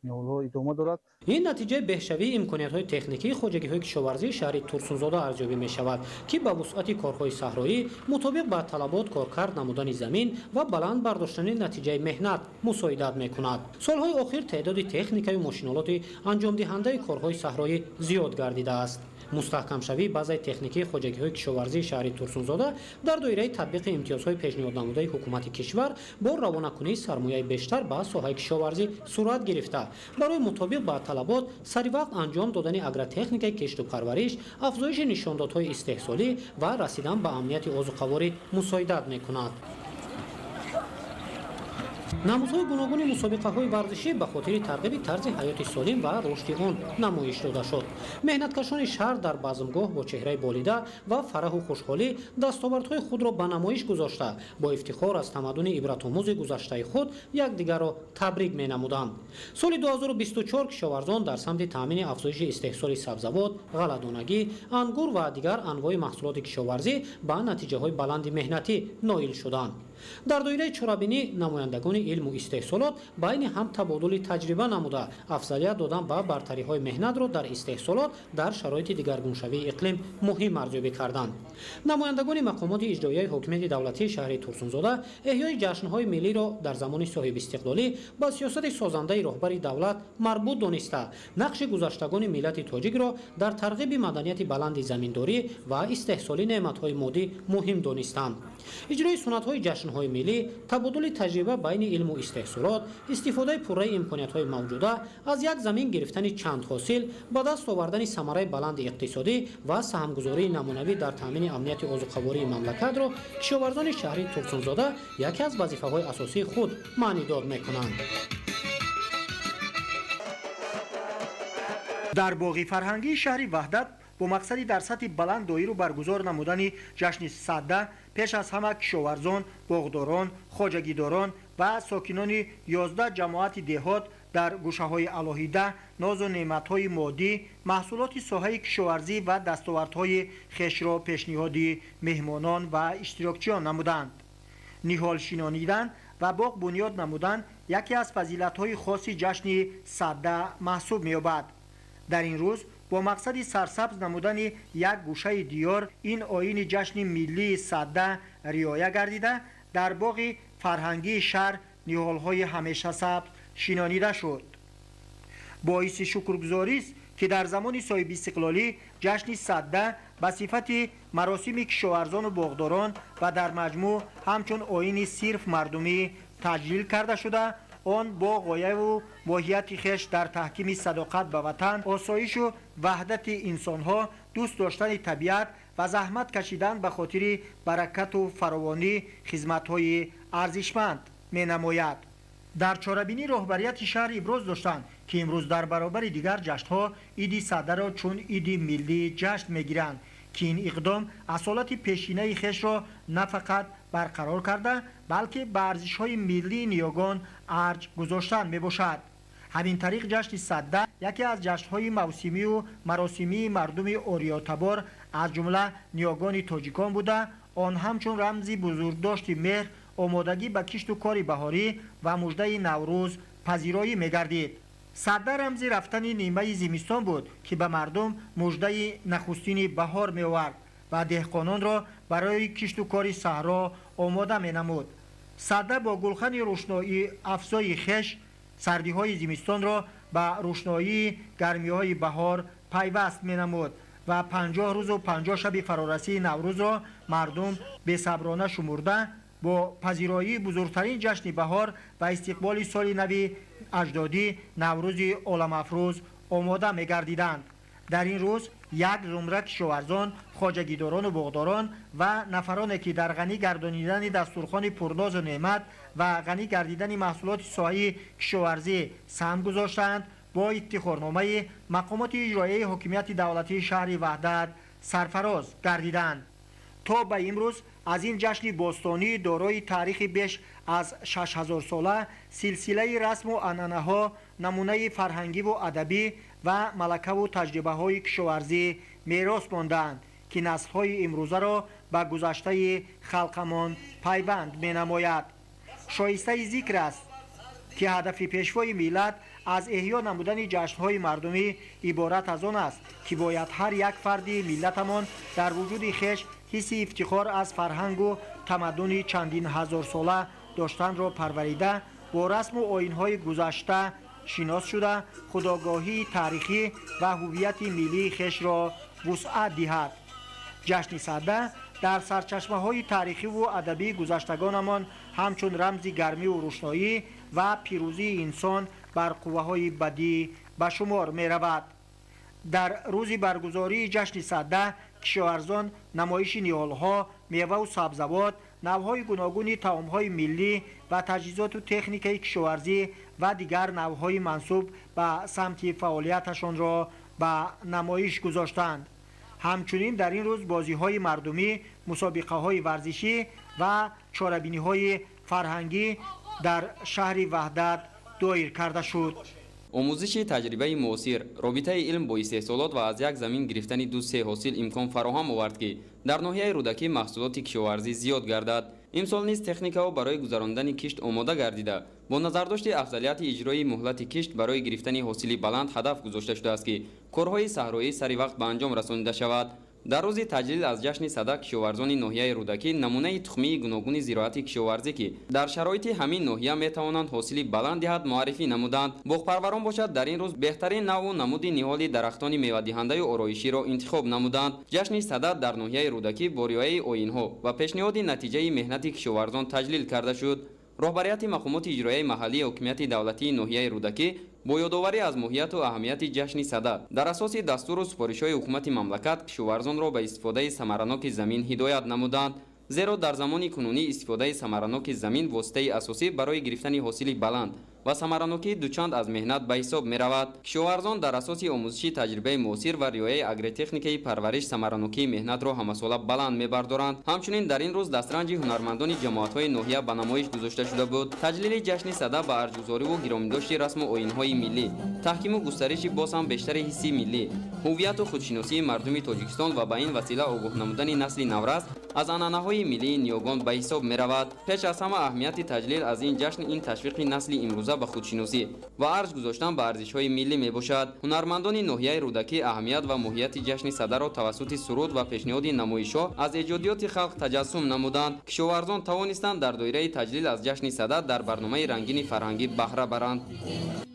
S11: ниҳолҳо идома дорад.
S5: ин натиҷаи беҳшавии имкониятҳои техникии хоҷагиҳои кишоварзии шаҳри турсунзода арзёбӣ мешавад ки ба вусъати корҳои саҳроӣ мутобиқ ба талабот коркард намудани замин ва баланд бардоштани натиҷаи меҳнат мусоидат мекунад. солҳои охир теъдоди техникаю мошинолоти анҷомдиҳандаи корҳои саҳроӣ зиёд гардидааст. мустаҳкамшавии баъзаи техникии хоҷагиҳои кишоварзии шаҳри турсунзода дар доираи татбиқи имтиёзҳои пешниҳоднамудаи ҳукумати кишвар бо равонакунии сармояи бештар ба соҳаи кишоварзӣ сурат гирифта барои мутобиқ ба талабот саривақт анҷом додани агротехникаи кишту парвариш, афзоиши нишондодҳои истеҳсолӣ ва расидан ба амнияти озуқаворӣ мусоидат мекунад. намудҳои гуногуни мусобиқаҳои варзишӣ ба хотири тарғиби тарзи ҳаёти солим ва рушди он намоиш дода шуд. меҳнаткашони шаҳр дар базмгоҳ бо чеҳраи болида ва фараҳу хушҳолӣ дастовардҳои худро ба намоиш гузошта бо ифтихор аз тамаддуни ибратомӯзи гузаштаи худ якдигарро табрик менамуданд. соли 2024 кишоварзон дар самти таъмини афзоиши истеҳсоли сабзавот, ғалладонагӣ, ангур ва дигар анвои маҳсулоти кишоварзӣ ба натиҷаҳои баланди меҳнатӣ ноил шуданд. дар доираи чорабинӣ намояндагони илму истеҳсолот байни ҳам табодули таҷриба намуда афзалият додан ба бартариҳои меҳнатро дар истеҳсолот дар шароити дигаргуншавии иқлим муҳим арзёбӣ карданд. намояндагони мақомоти иҷроияи ҳокимияти давлатии шаҳри турсунзода эҳёи ҷашнҳои миллиро дар замони соҳибистиқлолӣ ба сиёсати созандаи роҳбари давлат марбут дониста нақши гузаштагони миллати тоҷикро дар тарғиби маданияти баланди заминдорӣ ва истеҳсоли неъматҳои моддӣ муҳим донистанд. иҷрои суннатҳои ҷашнҳои миллӣ, табодули таҷриба байни илму истеҳсолот, истифодаи пурраи имкониятҳои мавҷуда, аз як замин гирифтани чанд ҳосил ба даст овардани самараи баланди иқтисодӣ ва саҳмгузории намунавӣ дар таъмини амнияти озуқавории мамлакатро кишоварзони шаҳри турсунзода яке аз вазифаҳои асосии худ маънидод мекунанд.
S12: дар боғи фарҳангии шаҳри ваҳдат бо мақсади дар сатҳи баланд доиру баргузор намудани ҷашни садда пеш аз ҳама кишоварзон, боғдорон, хоҷагидорон ва сокинони 11 ҷамоати деҳот дар гӯшаҳои алоҳида нозу неъматҳои моддӣ, маҳсулоти соҳаи кишоварзӣ ва дастовардҳои хешро пешниҳоди меҳмонон ва иштирокчиён намуданд. ниҳол шинонидан ва боғ бунёд намудан яке аз фазилатҳои хоси ҷашни садда маҳсуб меёбад. дар ин рӯз бо мақсади сарсабз намудани як гӯшаи диёр ин оини ҷашни миллии садда риоя гардида дар боғи фарҳангии шаҳр ниҳолҳои ҳамешасабз шинонида шуд. боиси шукргузорист ки дар замони соҳибистиқлолӣ ҷашни садда ба сифати маросими кишоварзону боғдорон ва дар маҷмӯъ ҳамчун оини сирф мардумӣ таҷлил карда шуда он бо ғояву моҳияти хеш дар таҳкими садоқат ба ватан, осоишу ваҳдати инсонҳо, дӯст доштани табиат ва заҳмат кашидан ба хотири баракату фаровонӣ хизматҳои арзишманд менамояд. дар чорабинӣ роҳбарияти шаҳр иброз доштанд ки имрӯз дар баробари дигар ҷашнҳо иди саддаро чун иди миллӣ ҷашн мегиранд ки ин иқдом асолати пешинаи хешро на фақат барқарор карда, балки ба арзишҳои миллии ниёгон арҷ гузоштан мебошад. ҳамин тариқ ҷашни садда яке аз ҷашнҳои мавсимию маросимии мардуми ориётабор аз ҷумла ниёгони тоҷикон буда, он ҳамчун рамзи бузургдошти меҳр, омодагӣ ба кишту кори баҳорӣ ва муждаи наврӯз пазироӣ мегардид. садда рамзи рафтани нимаи зимистон буд ки ба мардум муждаи нахустини баҳор меовард ва деҳқононро барои кишту кори саҳро омода менамуд. садда бо гулхани рӯшноӣ афзои хеш сардиҳои зимистонро ба рӯшноии гармиҳои баҳор пайваст менамуд ва 50 рӯзу 50 шаби фарорасии наврӯзро мардум бесаброна шумурда бо пазироии бузургтарин ҷашни баҳор ва истиқболи соли нави аҷдодӣ наврӯзи оламафрӯз омода мегардиданд. дар ин рӯз як зумра кишоварзон, хоҷагидорону боғдорон ва нафароне ки дар ғанӣ гардонидани дастурхони пурнозу неъмат ва ғанӣ гардидани маҳсулоти соҳаи кишоварзӣ саҳм гузоштанд, бо ифтихорномаи мақомоти иҷроияи ҳокимияти давлатии шаҳри ваҳдат сарфароз гардиданд. то ба имрӯз аз ин ҷашни бостонӣ дорои таърихи беш аз 6000 сола силсилаи расму анъанаҳо, намунаи фарҳангиву адабӣ ва малакаву таҷрибаҳои кишоварзӣ мерос мондаанд ки наслҳои имрӯзаро ба гузаштаи халқамон пайванд менамояд. шоистаи зикр аст ки ҳадафи пешвои миллат аз эҳьё намудани ҷашнҳои мардумӣ иборат аз он аст ки бояд ҳар як фарди миллатамон дар вуҷуди хеш ҳисси ифтихор аз фарҳангу тамаддуни чандин ҳазорсола доштанро парварида, бо расму оинҳои гузашта шинос шуда, худогоҳии таърихӣ ва ҳуввияти миллии хешро вусъат диҳад. ҷашни садда дар сарчашмаҳои таърихиву адабии гузаштагонамон ҳамчун рамзи гармиву рӯшноӣ ва пирӯзии инсон бар қувваҳои бадӣ ба шумор меравад. дар рӯзи баргузории ҷашни садда кишоварзон намоиши ниҳолҳо, меваву сабзавот نوهای گوناگون طعامهای ملی و تجهیزات و تکنیکی کشاورزی و دیگر نوهای منسوب به سمت فعالیتشان را به نمایش گذاشتند. همچنین در این روز بازی‌های مردمی، مسابقه‌های ورزشی و چاره‌بینی‌های فرهنگی در شهر وحدت دایر کرده شد.
S7: آموزش تجربه معاصر، رابطه علم با استحصالات و از یک زمین گرفتن دو سه حاصل امکان فراهم آورد که در ناحیه رودکی محصولات کشاورزی زیاد گردد. امسال نیز تکنیک‌ها برای گذراندن کشت آماده گردیده. با نظرداشت افضلیت اجرای مهلت کشت برای گرفتن حاصل بلند هدف گذاشته شده است که کارهای صحرایی سری وقت به انجام رسانیده شود. در روز تجلیل از جشن صدا کشاورزان ناحیه رودکی نمونه تخمی گوناگون زراعت کشاورزی که در شرایط همین ناحیه میتوانند حاصل بلند دهد معرفی نمودند. باغپروران باشد در این روز بهترین نوع و نمود نهال درختان میوه دهنده و آرایشی را انتخاب نمودند. جشن صدا در ناحیه رودکی با رعایت آیین‌ها و پیشنهاد نتیجه مهنت کشاورزان تجلیل کرده شد. رهبریت مقامات اجرایی محلی حکومت دولتی ناحیه رودکی با یادآوری از ماهیت و اهمیت جشن صدا در اساس دستور و سفارش‌های حکومت مملکت کشاورزان را به استفاده ثمرناک زمین هدایت نمودند، زیرا در زمان کنونی استفاده ثمرناک زمین واسطه اساسی برای گرفتن حاصل بلند و ثمرناکی دوچند از مهنت به حساب می رود. کشاورزان در اساس آموزش تجربه معاصر و رعایت اگریتکنیکی پرورش ثمرناکی مهنت را همساله بلند می بردارند. همچنین در این روز دسترنج هنرمندان جماعت‌های ناحیه به نمایش گذاشته شده بود. تجلیل جشن صدا با ارزگذاری و گرامی‌داشت رسم و آیین‌های ملی، تحکیم و گسترش باز هم بیشتر حسی ملی، هویت و خودشناسی مردم تاجیکستان و به این وسیله آگاه نمودن نسل نورست از عنعنه‌های ملی نیوگان به حساب می رود. پیش از همه اهمیت تجلیل از این جشن این تشویق نسل امروزه به خودشناسی و ارج گذاشتن به ارزش‌های ملی می باشد. هنرمندان ناحیه رودکی اهمیت و ماهیت جشن صدا را توسط سرود و پیشنهاد نمایش‌ها از ایجادیات خلق تجسم نمودند. کشاورزان توانستند در دایره تجلیل از جشن صدا در برنامه رنگین فرهنگی بهره برند.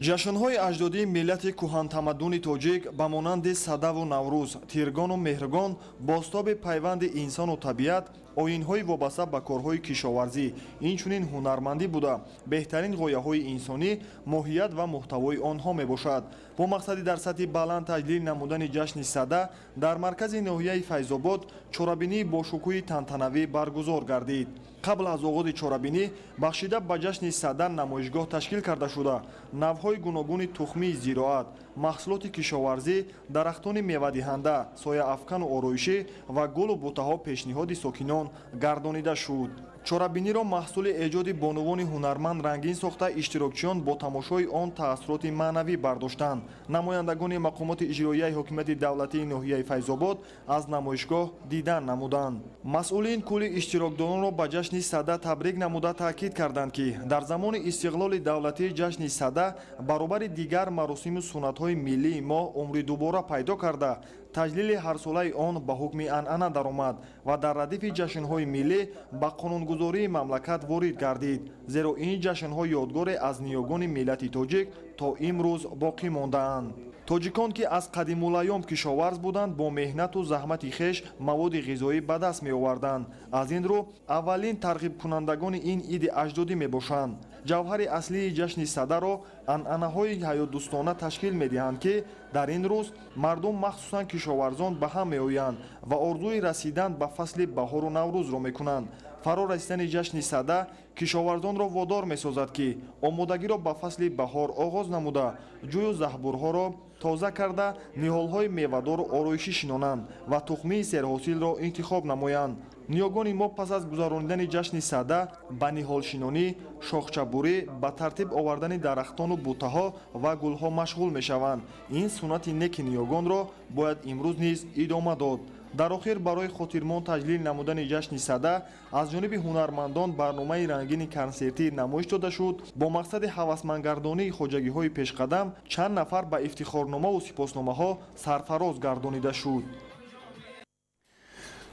S14: جашнҳои аҷдодии миллати кӯҳантамаддуни тоҷик ба монанди садаву наврӯз, тиргону меҳргон бостоби пайванди инсону табиат, оинҳои вобаста ба корҳои кишоварзӣ, инчунин ҳунармандӣ буда беҳтарин ғояҳои инсонӣ, моҳият ва муҳтавои онҳо мебошад. бо мақсади дар сатҳи баланд таҷлил намудани ҷашни сада дар маркази ноҳияи файзобод чорабинии бошукӯҳи тантанавӣ баргузор гардид. қабл аз оғози чорабинӣ бахшида ба ҷашни сада намоишгоҳ ташкил карда шуда навъҳои гуногуни тухмии зироат, маҳсулоти кишоварзӣ, дарахтони мевадиҳанда, сояафкану ороишӣ ва гулу бутаҳо пешниҳоди сокинон гардонида шуд. чорабиниро маҳсули эҷоди бонувони ҳунарманд рангин сохта иштирокчиён бо тамошои он таассуроти маънавӣ бардоштанд. намояндагони мақомоти иҷроияи ҳокимияти давлатии ноҳияи файзобод аз намоишгоҳ дидан намуданд. масъулин кулли иштирокдоронро ба ҷашни сада табрик намуда таъкид карданд ки дар замони истиқлоли давлатии ҷашни сада баробари дигар маросиму суннатҳои миллии мо умри дубора пайдо карда таҷлили ҳарсолаи он ба ҳукми анъана даромад ва дар радифи ҷашнҳои миллӣ ба қонунгузории мамлакат ворид гардид, зеро ин ҷашнҳо ёдгоре аз ниёгони миллати тоҷик то имрӯз боқӣ мондаанд. тоҷикон ки аз қадимулайём кишоварз буданд, бо меҳнату заҳмати хеш маводи ғизоӣ ба даст меоварданд. аз ин рӯ аввалин тарғибкунандагони ин иди аҷдодӣ мебошанд. ҷавҳари аслии ҷашни садаро анъанаҳои ҳаётдӯстона ташкил медиҳанд ки дар ин рӯз мардум махсусан кишоварзон ба ҳам меоянд ва орзуи расидан ба фасли баҳору наврӯзро мекунанд. фаро расидани ҷашни сада кишоварзонро водор месозад ки омодагиро ба фасли баҳор оғоз намуда ҷӯю заҳбурҳоро тоза карда ниҳолҳои мевадору ороишӣ шинонанд ва тухмии серҳосилро интихоб намоянд. ниёгони мо пас аз гузаронидани ҷашни сада ба ниҳолшинонӣ, шохчабурӣ, ба тартиб овардани дарахтону бутаҳо ва гулҳо машғул мешаванд. ин суннати неки ниёгонро бояд имрӯз низ идома дод. дар охир барои хотирмон таҷлил намудани ҷашни сада аз ҷониби ҳунармандон барномаи рангини консертӣ намоиш дода шуд. бо мақсади ҳавасмандгардонии хоҷагиҳои пешқадам чанд нафар ба ифтихорномаву сипосномаҳо сарфароз гардонида шуд.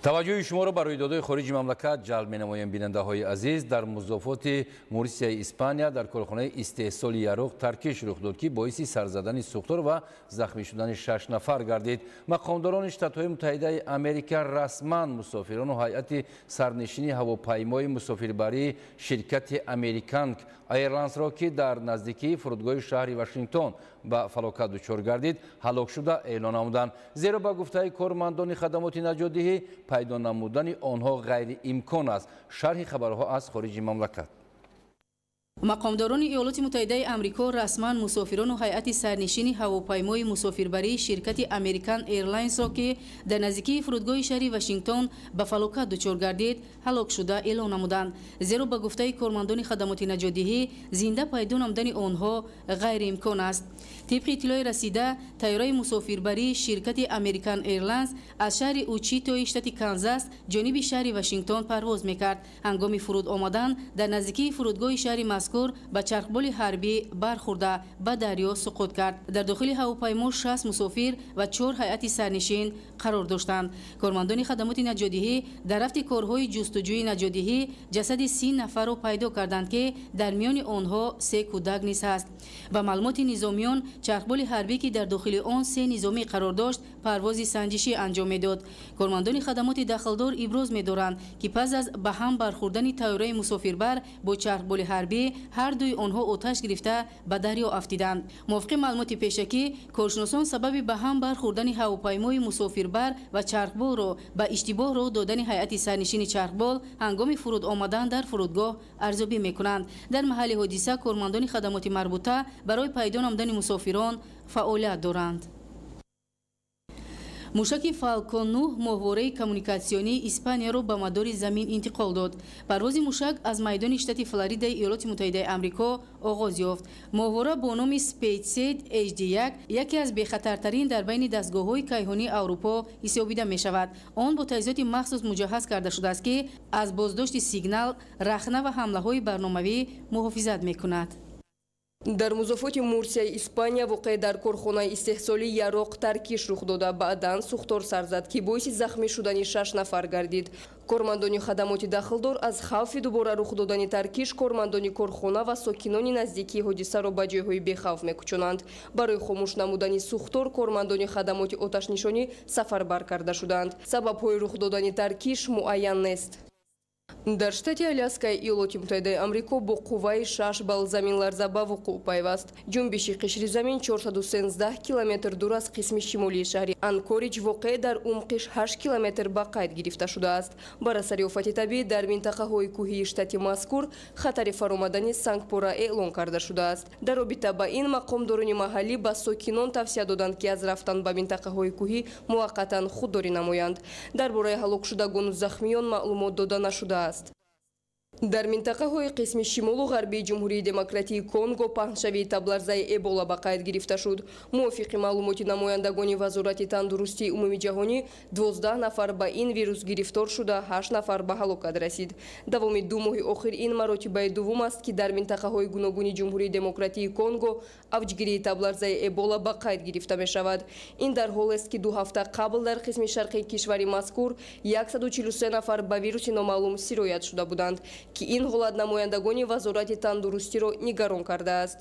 S3: توجه شما را برای رویدادهای خارجی مملکت جلب می‌نماییم. بیننده‌های عزیز، در مضافات مورسیای اسپانیا در کارخانه استحصال یاروق ترکش رخ داد که باعث سر زدن سوختار و زخمی شدن 6 نفر گردید. مقامداران شتات‌های متحده آمریکا رسما مسافران و هیئت سرنشینی هواپیمای مسافربری شرکت امریکن ایرلاینز را که در نزدیکی فرودگاه شهر واشنگتن به فلاکت دچار گردید هلاک شده اعلام نمودند. زیرا به گفته کارمندان خدمات نجات‌دهی пайдо намудани онҳо ғайриимкон аст. шарҳи хабарҳо аз хориҷи мамлакат.
S10: мақомдорони иёлоти муттаҳидаи амрико расман мусофирону ҳайати сарнишини ҳавопаймои мусофирбарии ширкати American Airlinesро ки дар наздикии фурудгоҳи шаҳри Вашингтон ба фалокат дучор гардид, ҳалок шуда эълон намуданд. Зеро ба гуфтаи кормандони хадамоти наҷотдиҳӣ зинда пайдо намудани онҳо ғайриимкон аст. тибқи иттилои расида, тайёраи мусофирбарии ширкати American Airlines аз шаҳри Учитои штати Канзас ҷониби шаҳри Вашингтон парвоз мекард. ҳангоми фуруд омадан дар наздикии фурудгоҳи шаҳри мазкур ба чархболи ҳарбӣ бархӯрда ба дарё суқут кард. дар дохили ҳавопаймо 60 мусофир ва 4 ҳайати сарнишин қарор доштанд. кормандони хадамоти наҷотдиҳӣ дар рафти корҳои ҷустуҷӯи наҷотдиҳӣ ҷасади 30 нафарро пайдо карданд ки дар миёни онҳо 3 кӯдак низ ҳаст. ба маълумоти низомиён, чархболи ҳарбӣ ки дар дохили он 3 низомӣ қарор дошт, парвози санҷишӣ анҷом медод. кормандони хадамоти дахлдор иброз медоранд ки пас аз ба ҳам бархӯрдани тайёраи мусофирбар бо чархболи ҳарбӣ ҳардуи онҳо оташ гирифта ба дарё афтиданд. мувофиқи маълумоти пешакӣ, коршиносон сабаби ба ҳам бархӯрдани ҳавопаймои мусофирбар ва чархболро ба иштибоҳ роҳ додани ҳайати сарнишини чархбол ҳангоми фуруд омадан дар фурудгоҳ арзёбӣ мекунанд. дар маҳалли ҳодиса кормандони хадамоти марбута барои пайдо намудани мусофирон фаъолият доранд. мушаки Falcon 9 моҳвораи коммуникатсионии Испанияро ба мадори замин интиқол дод. парвози мушак аз майдони штати Флоридаи иёлоти муттаҳидаи амрико оғоз ёфт. моҳвора бо номи SpaceSat HD1 яке аз бехатартарин дар байни дастгоҳҳои кайҳонии Аврупо ҳисобида мешавад. он бо таҷҳизоти махсус муҷаҳҳаз карда шудааст ки аз боздошти сигнал, рахна ва ҳамлаҳои барномавӣ муҳофизат мекунад.
S15: дар музофоти Мурсияи Испания воқеъ дар корхонаи истеҳсоли яроқ таркиш рух дода, баъдан сӯхтор сар зад ки боиси захмӣ шудани 6 нафар гардид. кормандони хадамоти дахлдор аз хавфи дубора рух додани таркиш кормандони корхона ва сокинони наздикии ҳодисаро ба ҷойҳои бехавф мекучонанд. барои хомӯш намудани сӯхтор кормандони хадамоти оташнишонӣ сафарбар карда шуданд. сабабҳои рух додани таркиш муайян нест. дар штати Аляскаи иёлоти муттаҳидаи амрико бо қувваи 6 балл заминларза ба вуқӯъ пайваст. ҷунбиши қишри замин 413 километр дур аз қисми шимолии шаҳри Анкоридж воқеъ дар умқи 8 километр ба қайд гирифта шудааст. бар асари офати табиӣ дар минтақаҳои кӯҳии штати мазкур хатари фаромадани сангпора эълон карда шудааст. дар робита ба ин мақомдорони маҳаллӣ ба сокинон тавсия доданд ки аз рафтан ба минтақаҳои кӯҳӣ муваққатан худдорӣ намоянд. дар бораи ҳалокшудагону захмиён маълумот дода нашудааст. дар минтақаҳои қисми шимолу ғарбии ҷумҳурии демократии Конго паҳншавии табларзаи Эбола ба қайд гирифта шуд. мувофиқи маълумоти намояндагони вазорати тандурустии умумии ҷаҳонӣ 12 нафар ба ин вирус гирифтор шуда, 8 нафар ба ҳалокат расид. давоми 2 моҳи охир ин маротибаи дуввум аст ки дар минтақаҳои гуногуни ҷумҳурии демократии Конго авҷгирии табларзаи Эбола ба қайд гирифта мешавад. ин дар ҳолест ки 2 ҳафта қабл дар қисми шарқии кишвари мазкур 143 нафар ба вируси номаълум сироят шуда буданд ки ин ҳолат намояндагони вазорати тандурустиро нигарон кардааст.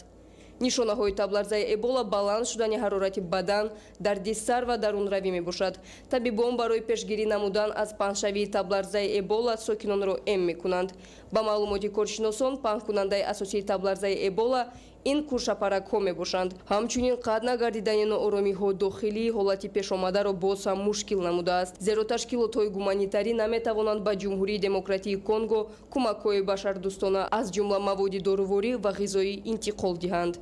S15: нишонаҳои табларзаи Эбола баланд шудани ҳарорати бадан, дарди сар ва дарунравӣ мебошад. табибон барои пешгирӣ намудан аз паҳншавии табларзаи Эбола сокинонро эм мекунанд. ба маълумоти коршиносон, паҳнкунандаи асосии табларзаи Эбола ин куршапаракҳо мебошанд. ҳамчунин қатъ нагардидани нооромиҳо дохилии ҳолати пешомадаро боз ҳам мушкил намудааст, зеро ташкилотҳои гуманитарӣ наметавонанд ба ҷумҳурии демократии Конго кӯмакҳои башардӯстона аз ҷумла маводи доруворӣ ва ғизоӣ интиқол диҳанд.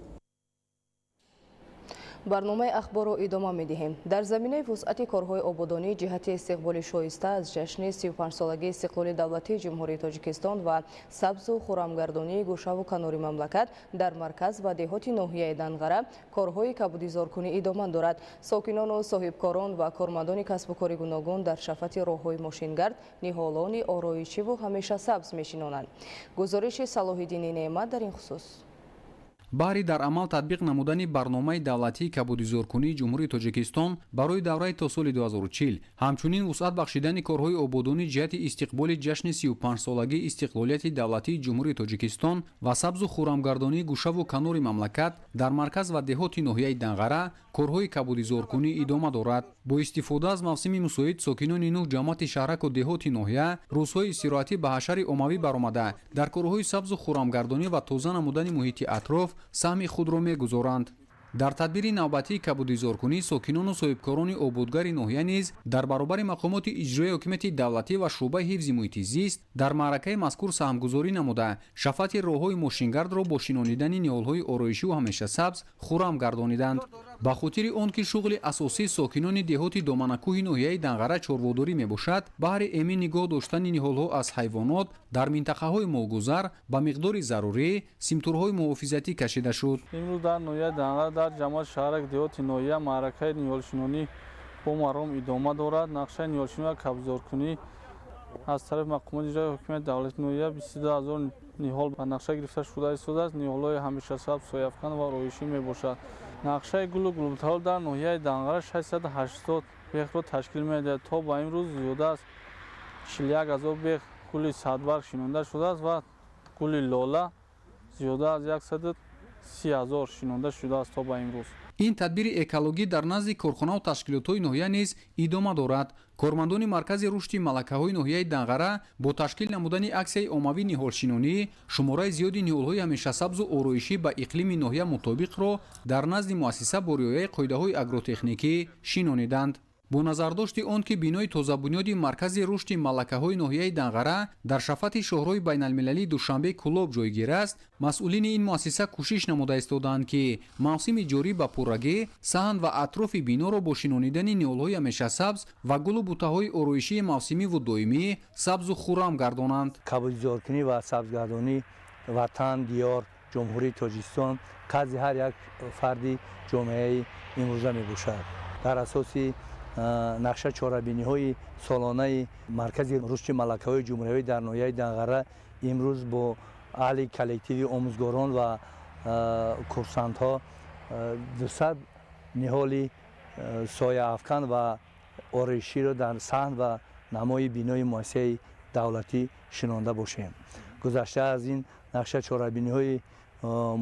S2: барномаи ахборро идома медиҳем. дар заминаи вусъати корҳои ободонӣ ҷиҳати истиқболи шоиста аз ҷашни 35-солагии истиқлоли давлатии ҷумҳурии Тоҷикистон ва сабзу хӯрамгардонии гӯшаву канори мамлакат дар марказ ва деҳоти ноҳияи Данғара корҳои кабудизоркунӣ идома дорад. сокинону соҳибкорон ва кормандони касбу кори гуногун дар шафати роҳҳои мошингард ниҳолони ороишиву ҳамеша сабз мешинонанд. гузориши Салоҳиддини Неъмат дар ин хусус.
S23: баҳри дар амал татбиқ намудани барномаи давлатии кабудизоркунии ҷумҳурии Тоҷикистон барои давраи то соли 2040 ҳамчунин вусъат бахшидани корҳои ободонӣ ҷиҳати истиқболи ҷашни 35-солагии истиқлолияти давлатии ҷумҳурии Тоҷикистон ва сабзу хӯрамгардонии гӯшаву канори мамлакат дар марказ ва деҳоти ноҳияи Данғара корҳои кабудизоркунӣ идома дорад. бо истифода аз мавсими мусоид сокинони нӯҳ ҷамъати шаҳраку деҳоти ноҳия рӯзҳои истироҳатӣ ба ҳашари оммавӣ баромада дар корҳои сабзу хӯрамгардонӣ ва тоза намудани муҳити атроф саҳми худро мегузоранд. дар тадбири навбатии кабудизоркунӣ сокинону соҳибкорони ободгари ноҳия низ дар баробари мақомоти иҷроии ҳокимияти давлатӣ ва шуъбаи ҳифзи муҳити зист дар маъракаи мазкур саҳмгузорӣ намуда шафати роҳҳои мошингардро бо шинонидани ниҳолҳои ороишиву ҳамешасабз хуррам гардониданд. ба хотири он ки шуғли асосии сокинони деҳоти доманакӯҳи ноҳияи Данғара чорводорӣ мебошад, баҳри эмин нигоҳ доштани ниҳолҳо аз ҳайвонот дар минтақаҳои молгузар ба миқдори зарурӣ симтурҳои муҳофизатӣ кашида шуд.
S9: имрӯз дар ноҳияи Данғара дар ҷамоат шаҳрак деҳоти ноҳия маъракаи ниҳолшинонӣ бо мардум идома дорад. нақшаи ниҳолшинонӣ ва кабудизоркунӣ аз тарафи мақомоти иҷроии ҳокимияти давлати ноҳия 22 000 ниҳол ба нақша гирифта шуда истодааст. ниҳолҳои ҳамешасабз, сояфкан ва роҳишӣ мебошад. нақшаи гулу гулбутаҳол дар ноҳияи Данғара 680 бехро ташкил медиҳад. то ба имрӯз зиёда аз 41 000 бех гули садбарг шинонда шудааст ва гули лола зиёда аз 130 000 шинонда шудааст то ба имрӯз.
S23: ин тадбири экологӣ дар назди корхонаву ташкилотҳои ноҳия низ идома дорад. кормандони маркази рушди малакаҳои ноҳияи Данғара бо ташкил намудани аксияи оммавии ниҳолшинонӣ шумораи зиёди ниҳолҳои ҳамешасабзу ороишӣ ба иқлими ноҳия мутобиқро дар назди муассиса бо риояи қоидаҳои агротехникӣ шинониданд. бо назардошти он ки бинои тозабунёди маркази рушди малакаҳои ноҳияи Данғара дар шафати шоҳрои байналмилалии Душанбеи Кулоб ҷойгир аст, масъулини ин муассиса кӯшиш намуда истоданд ки мавсими ҷорӣ ба пуррагӣ саҳн ва атрофи биноро бо шинонидани ниҳолҳои ҳамешасабз ва гулу бутаҳои ороишии мавсимиву доимӣ сабзу хуррам гардонанд.
S16: кабудизоркунӣ ва сабзгардонӣ ватан, диёр, ҷумҳурии Тоҷикистон қази ҳар як фарди ҷомеаи имрӯза мебошад. дар асоси нақша чорабиниҳои солонаи маркази рушди малакаҳои ҷумҳуриявӣ дар ноҳияи Данғара имрӯз бо аҳли коллективи омӯзгорон ва курсантҳо 200 ниҳоли сояафкан ва ороиширо дар саҳн ва намои бинои муассисаи давлатӣ шинонда бошем. гузашта аз ин нақша чорабиниҳои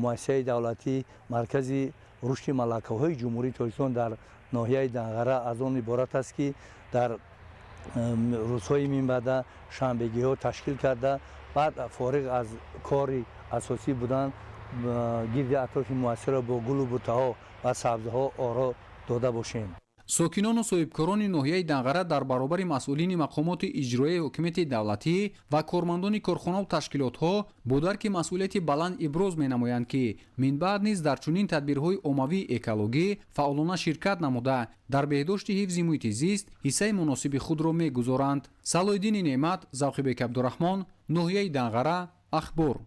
S16: муассисаи давлатӣ маркази рушди малакаҳои ҷумҳурии Тоҷикистон дар ноҳияи Данғара аз он иборат аст ки дар рӯзҳои минбаъда шанбегиҳо ташкил карда баъд фориғ аз кори асосӣ будан гирди атрофи муассисаро бо гулу бутаҳо ва сабзиҳо оро дода бошем.
S23: сокинону соҳибкорони ноҳияи Данғара дар баробари масъулини мақомоти иҷроии ҳокимияти давлатӣ ва кормандони корхонаву ташкилотҳо бо дарки масъулияти баланд иброз менамоянд ки минбаъд низ дар чунин тадбирҳои оммавии экологӣ фаъолона ширкат намуда дар беҳдошти ҳифзи муҳити зист ҳиссаи муносиби худро мегузоранд. Салоиддини Неъмат, Завқибек Абдурахмон, ноҳияи Данғара, Ахбор.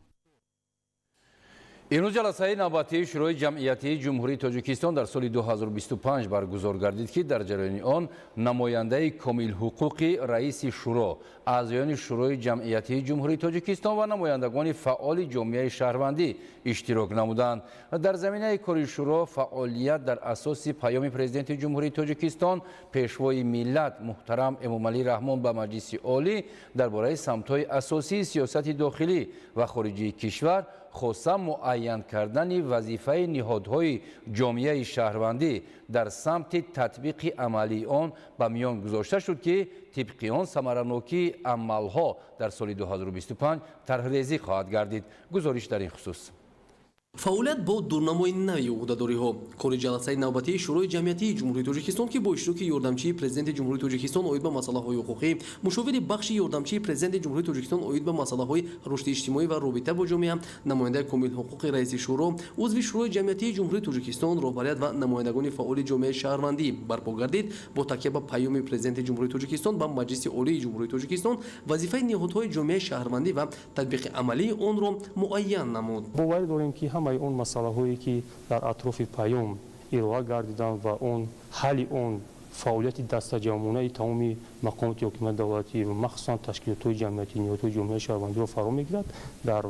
S3: имрӯз ҷаласаи навбатии шӯрои ҷамъиятии ҷумҳурии Тоҷикистон дар соли 2025 баргузор гардид ки дар ҷараёни он намояндаи комилҳуқуқи раиси шӯро, аъзоёни шӯрои ҷамъиятии ҷумҳурии Тоҷикистон ва намояндагони фаъоли ҷомеаи шаҳрвандӣ иштирок намуданд. дар заминаи кори шӯро фаъолият дар асоси паёми президенти ҷумҳурии Тоҷикистон пешвои миллат муҳтарам Эмомалӣ Раҳмон ба Маҷлиси олӣ дар бораи самтҳои асосии сиёсати дохилӣ ва хориҷии кишвар хоса муайян кардани вазифаи ниҳодҳои ҷомеаи шаҳрвандӣ дар самти татбиқи амалии он ба миён гузошта шуд ки тибқи он самаранокии амалҳо дар соли 2025 тарҳрезӣ хоҳад гардид. гузориш дар ин хусус.
S17: фаъолият бо дурнамои нави ӯҳдадориҳо кори ҷаласаи навбатии шӯрои ҷамъиятии ҷумҳурии Тоҷикистон ки бо иштироки ёрдамчии президенти ҷумҳурии Тоҷикистон оид ба масъалаҳои ҳуқуқӣ, мушовири бахши ёрдамчии президенти ҷумҳурии Тоҷикистон оид ба масъалаҳои рушди иҷтимоӣ ва робита бо ҷомеа, намояндаи комилҳуқуқи раиси шӯро, узви шӯрои ҷамъиятии ҷумҳурии Тоҷикистон, роҳбарият ва намояндагони фаъоли ҷомеаи шаҳрвандӣ барпо гардид бо такя ба паёми президенти ҷумҳурии Тоҷикистон ба Маҷлиси олии ҷумҳурии Тоҷикистон вазифаи ниҳодҳои ҷомеаи шаҳрвандӣ ва татбиқи амалии онро муайян намуд.
S24: боварӣ дорем ки ҳамаи он масъалаҳои ки дар атрофи паём илова гардиданд ва он ҳалли он фаъолияти дастаҷамонаи тамоми мақомоти ҳокимияти давлатӣ ва махсусан ташкилотҳои ҷамъиятӣ ниҳодҳои ҷомеаи шаҳрвандиро фаро мегирад дар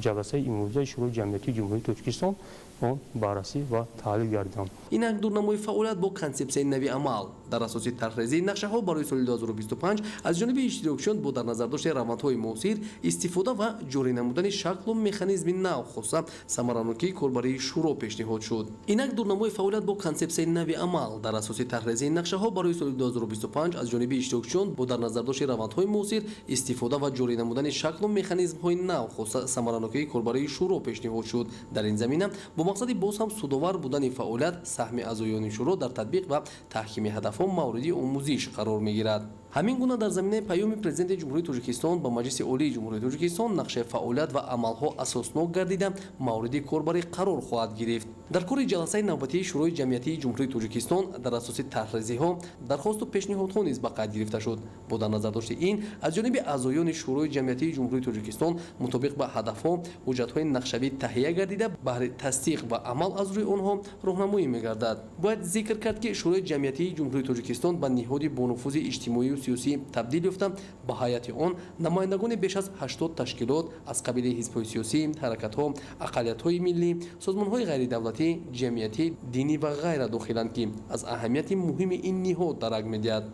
S24: ҷаласаи имрӯзаи шӯрои ҷамъиятии ҷумҳурии Тоҷикистон он баррасӣ ва таҳлил гардиданд.
S17: инак дурнамои фаъолият бо консепсияи нави амал дар асоси тарҳрезии нақшаҳо барои соли 2025 аз ҷониби иштирокчиён бо дар назардошти равандҳои муосир истифода ва ҷорӣ намудани шаклу механизми нав хоса самаранокии корбарии шӯро пешниҳод шуд. инак дурнамои фаъолият бо консепсияи нави амал дар асоси тарҳрезии нақшаҳо барои соли 2025 аз ҷониби иштирокчиён бо дар назардошти равандҳои муосир истифода ва ҷорӣ намудани шаклу механизмҳои нав хоса самаранокии корбарии шӯро пешниҳод шуд. дар ин замина бо мақсади боз ҳам судовар будани фаъолият саҳми аъзоёни шӯро дар татбиқ ва таҳкими ҳадафҳо мавриди омӯзиш қарор мегирад. ҳамин гуна дар заминаи паёми президенти ҷумҳурии тоҷикистон ба маҷлиси олии ҷумҳурии тоҷикистон нақшаи фаъолият ва амалҳо асоснок гардида мавриди корбарӣ қарор хоҳад гирифт. дар кори ҷаласаи навбатии шӯрои ҷамъиятии ҷумҳурии тоҷикистон дар асоси тарҳрезиҳо дархосту пешниҳодҳо низ ба қайд гирифта шуд. бо дар назардошти ин аз ҷониби аъзоёни шӯрои ҷамъиятии ҷумҳурии тоҷикистон мутобиқ ба ҳадафҳо ҳуҷҷатҳои нақшавӣ таҳия гардида баҳри тасдиқ ва амал аз рӯи онҳо роҳнамоӣ мегардад. бояд зикр кард ки шӯрои ҷамъиятии ҷумҳурии тоҷикистон ба ниҳоди бонуфузи иҷтимоию сиёсӣ табдил ёфта ба ҳайати он намояндагони беш аз 80 ташкилот аз қабили ҳизбҳои сиёсӣ, ҳаракатҳо, ақалиятҳои миллӣ, созмонҳои ғайридавлатӣ, ҷамъиятӣ, динӣ ва ғайра дохиланд ки аз аҳамияти муҳими ин ниҳод дарак медиҳад.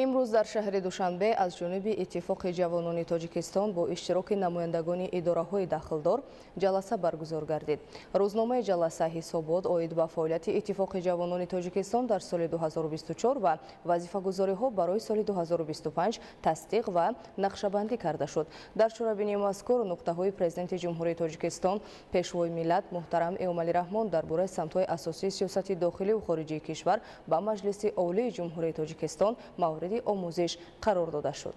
S2: имрӯз дар шаҳри душанбе аз ҷониби иттифоқи ҷавонони тоҷикистон бо иштироки намояндагони идораҳои дахлдор ҷаласа баргузор гардид. рӯзномаи ҷаласа ҳисобот оид ба фаъолияти иттифоқи ҷавонони тоҷикистон дар соли 2024 ва вазифагузориҳо барои соли 2025 тасдиқ ва нақшабандӣ карда шуд. дар чорабинии мазкур нуқтаҳои президенти ҷумҳурии тоҷикистон пешвои миллат муҳтарам Эмомалӣ Раҳмон дар бораи самтҳои асосии сиёсати дохиливу хориҷии кишвар ба маҷлиси олии ҷумҳурии тоҷикистон омӯзиш қарор дода шуд.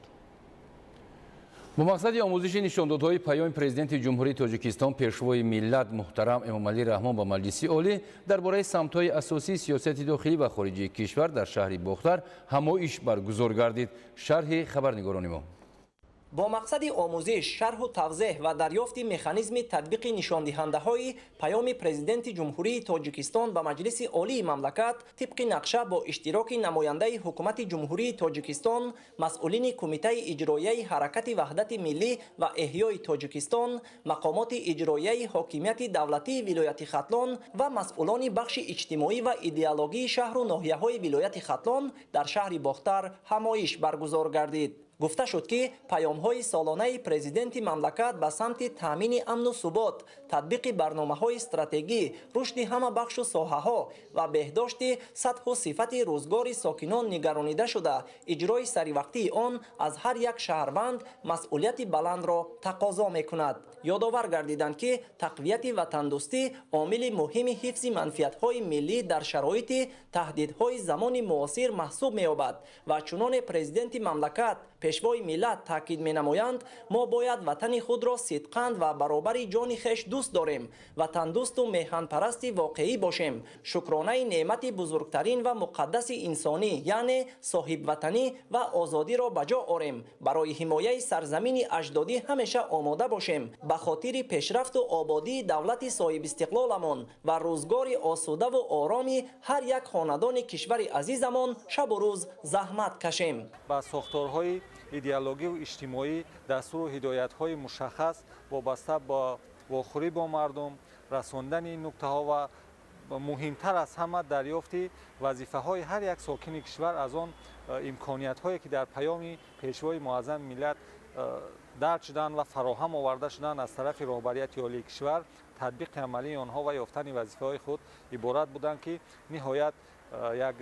S3: бо мақсади омӯзиши нишондодҳои паёми президенти ҷумҳурии тоҷикистон пешвои миллат муҳтарам Эмомалӣ Раҳмон ба маҷлиси олӣ дар бораи самтҳои асосии сиёсати дохилӣ ва хориҷии кишвар дар шаҳри Бохтар ҳамоиш баргузор гардид. шарҳи хабарнигорони мо.
S13: бо мақсади омӯзиш, шарҳу тавзеҳ ва дарёфти механизми татбиқи нишондиҳандаҳои паёми президенти ҷумҳурии тоҷикистон ба маҷлиси олии мамлакат тибқи нақша бо иштироки намояндаи ҳукумати ҷумҳурии тоҷикистон, масъулини кумитаи иҷроияи ҳаракати ваҳдати миллӣ ва эҳёи тоҷикистон, мақомоти иҷроияи ҳокимияти давлатии вилояти Хатлон ва масъулони бахши иҷтимоӣ ва идеологии шаҳру ноҳияҳои вилояти Хатлон дар шаҳри Бохтар ҳамоиш баргузор гардид. гуфта шуд ки паёмҳои солонаи президенти мамлакат ба самти таъмини амну субот, татбиқи барномаҳои стратегӣ, рушди ҳама бахшу соҳаҳо ва беҳдошти сатҳу сифати рӯзгори сокинон нигаронида шуда, иҷрои саривақтии он аз ҳар як шаҳрванд масъулияти баландро тақозо мекунад. ёдовар гардиданд ки тақвияти ватандӯстӣ омили муҳими ҳифзи манфиатҳои миллӣ дар шароити таҳдидҳои замони муосир маҳсуб меёбад ва чуноне президенти мамлакат пешвои миллат таъкид менамоянд, мо бояд ватани худро сидқанд ва баробари ҷони хеш дӯст дорем, ватандӯсту меҳанпарасти воқеӣ бошем, шукронаи неъмати бузургтарин ва муқаддаси инсонӣ, яъне соҳибватанӣ ва озодиро ба ҷо орем, барои ҳимояи сарзамини аҷдодӣ ҳамеша омода бошем, ба хотири пешрафту ободии давлати соҳибистиқлоламон ва рӯзгори осудаву ороми ҳар як хонадони кишвари азизамон шабу рӯз заҳмат кашем.
S19: ба сохторҳои идеологию иҷтимоӣ дастуру ҳидоятҳои мушаххас вобаста ба вохӯрӣ бо мардум, расондани нуктаҳо ва муҳимтар аз ҳама дарёфти вазифаҳои ҳар як сокини кишвар аз он имкониятҳое ки дар паёми пешвои муаззами миллат дард шуданд ва фароҳам оварда шуданд аз тарафи роҳбарияти олии кишвар, татбиқи амалии онҳо ва ёфтани вазифаҳои худ иборат буданд ки ниҳоят як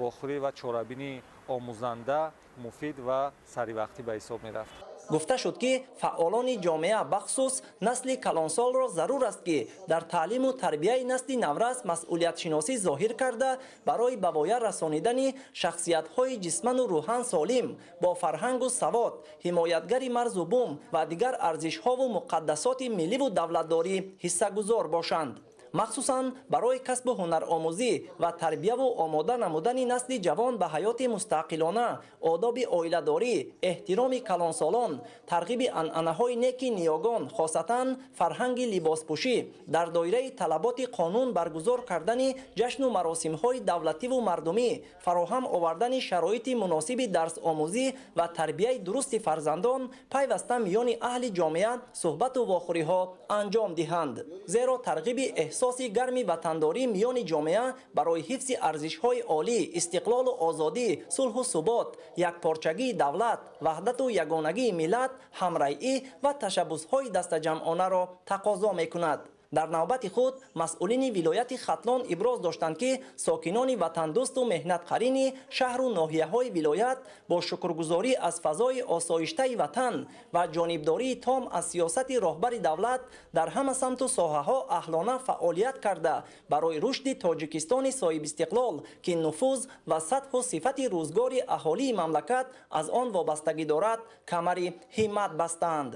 S19: вохӯрӣ ва чорабинии омӯзанда, муфид ва саривақтӣ ба ҳисоб мерафт.
S13: гуфта шуд ки фаъолони ҷомеа бахусус насли калонсолро зарур аст ки дар таълиму тарбияи насли наврас масъулиятшиносӣ зоҳир карда барои ба воя расонидани шахсиятҳои ҷисману рӯҳан солим бо фарҳангу савод, ҳимоятгари марзу бум ва дигар арзишҳову муқаддасоти милливу давлатдорӣ ҳиссагузор бошанд. махсусан барои касбу ҳунаромӯзӣ ва тарбияву омода намудани насли ҷавон ба ҳаёти мустақилона, одоби оиладорӣ, эҳтироми калонсолон, тарғиби анъанаҳои неки ниёгон, хосатан фарҳанги либоспӯшӣ, дар доираи талаботи қонун баргузор кардани ҷашну маросимҳои давлативу мардумӣ, фароҳам овардани шароити муносиби дарсомӯзӣ ва тарбияи дурусти фарзандон пайваста миёни аҳли ҷомеа суҳбату вохӯриҳо анҷом диҳанд. зеро тарғиби эҳсоси гарми ватандорӣ миёни ҷомеа барои ҳифзи арзишҳои олӣ, истиқлолу озодӣ, сулҳу субот, якпорчагии давлат, ваҳдату ягонагии миллат, ҳамрайӣ ва ташаббусҳои дастаҷамъонаро тақозо мекунад. дар навбати худ масъулини вилояти хатлон иброз доштанд ки сокинони ватандӯсту меҳнатқарини шаҳру ноҳияҳои вилоят бо шукргузорӣ аз фазои осоиштаи ватан ва ҷонибдории том аз сиёсати роҳбари давлат дар ҳама самту соҳаҳо аҳлона фаъолият карда барои рушди тоҷикистони соҳибистиқлол ки нуфуз ва сатҳу сифати рӯзгори аҳолии мамлакат аз он вобастагӣ дорад камари ҳиммат бастанд.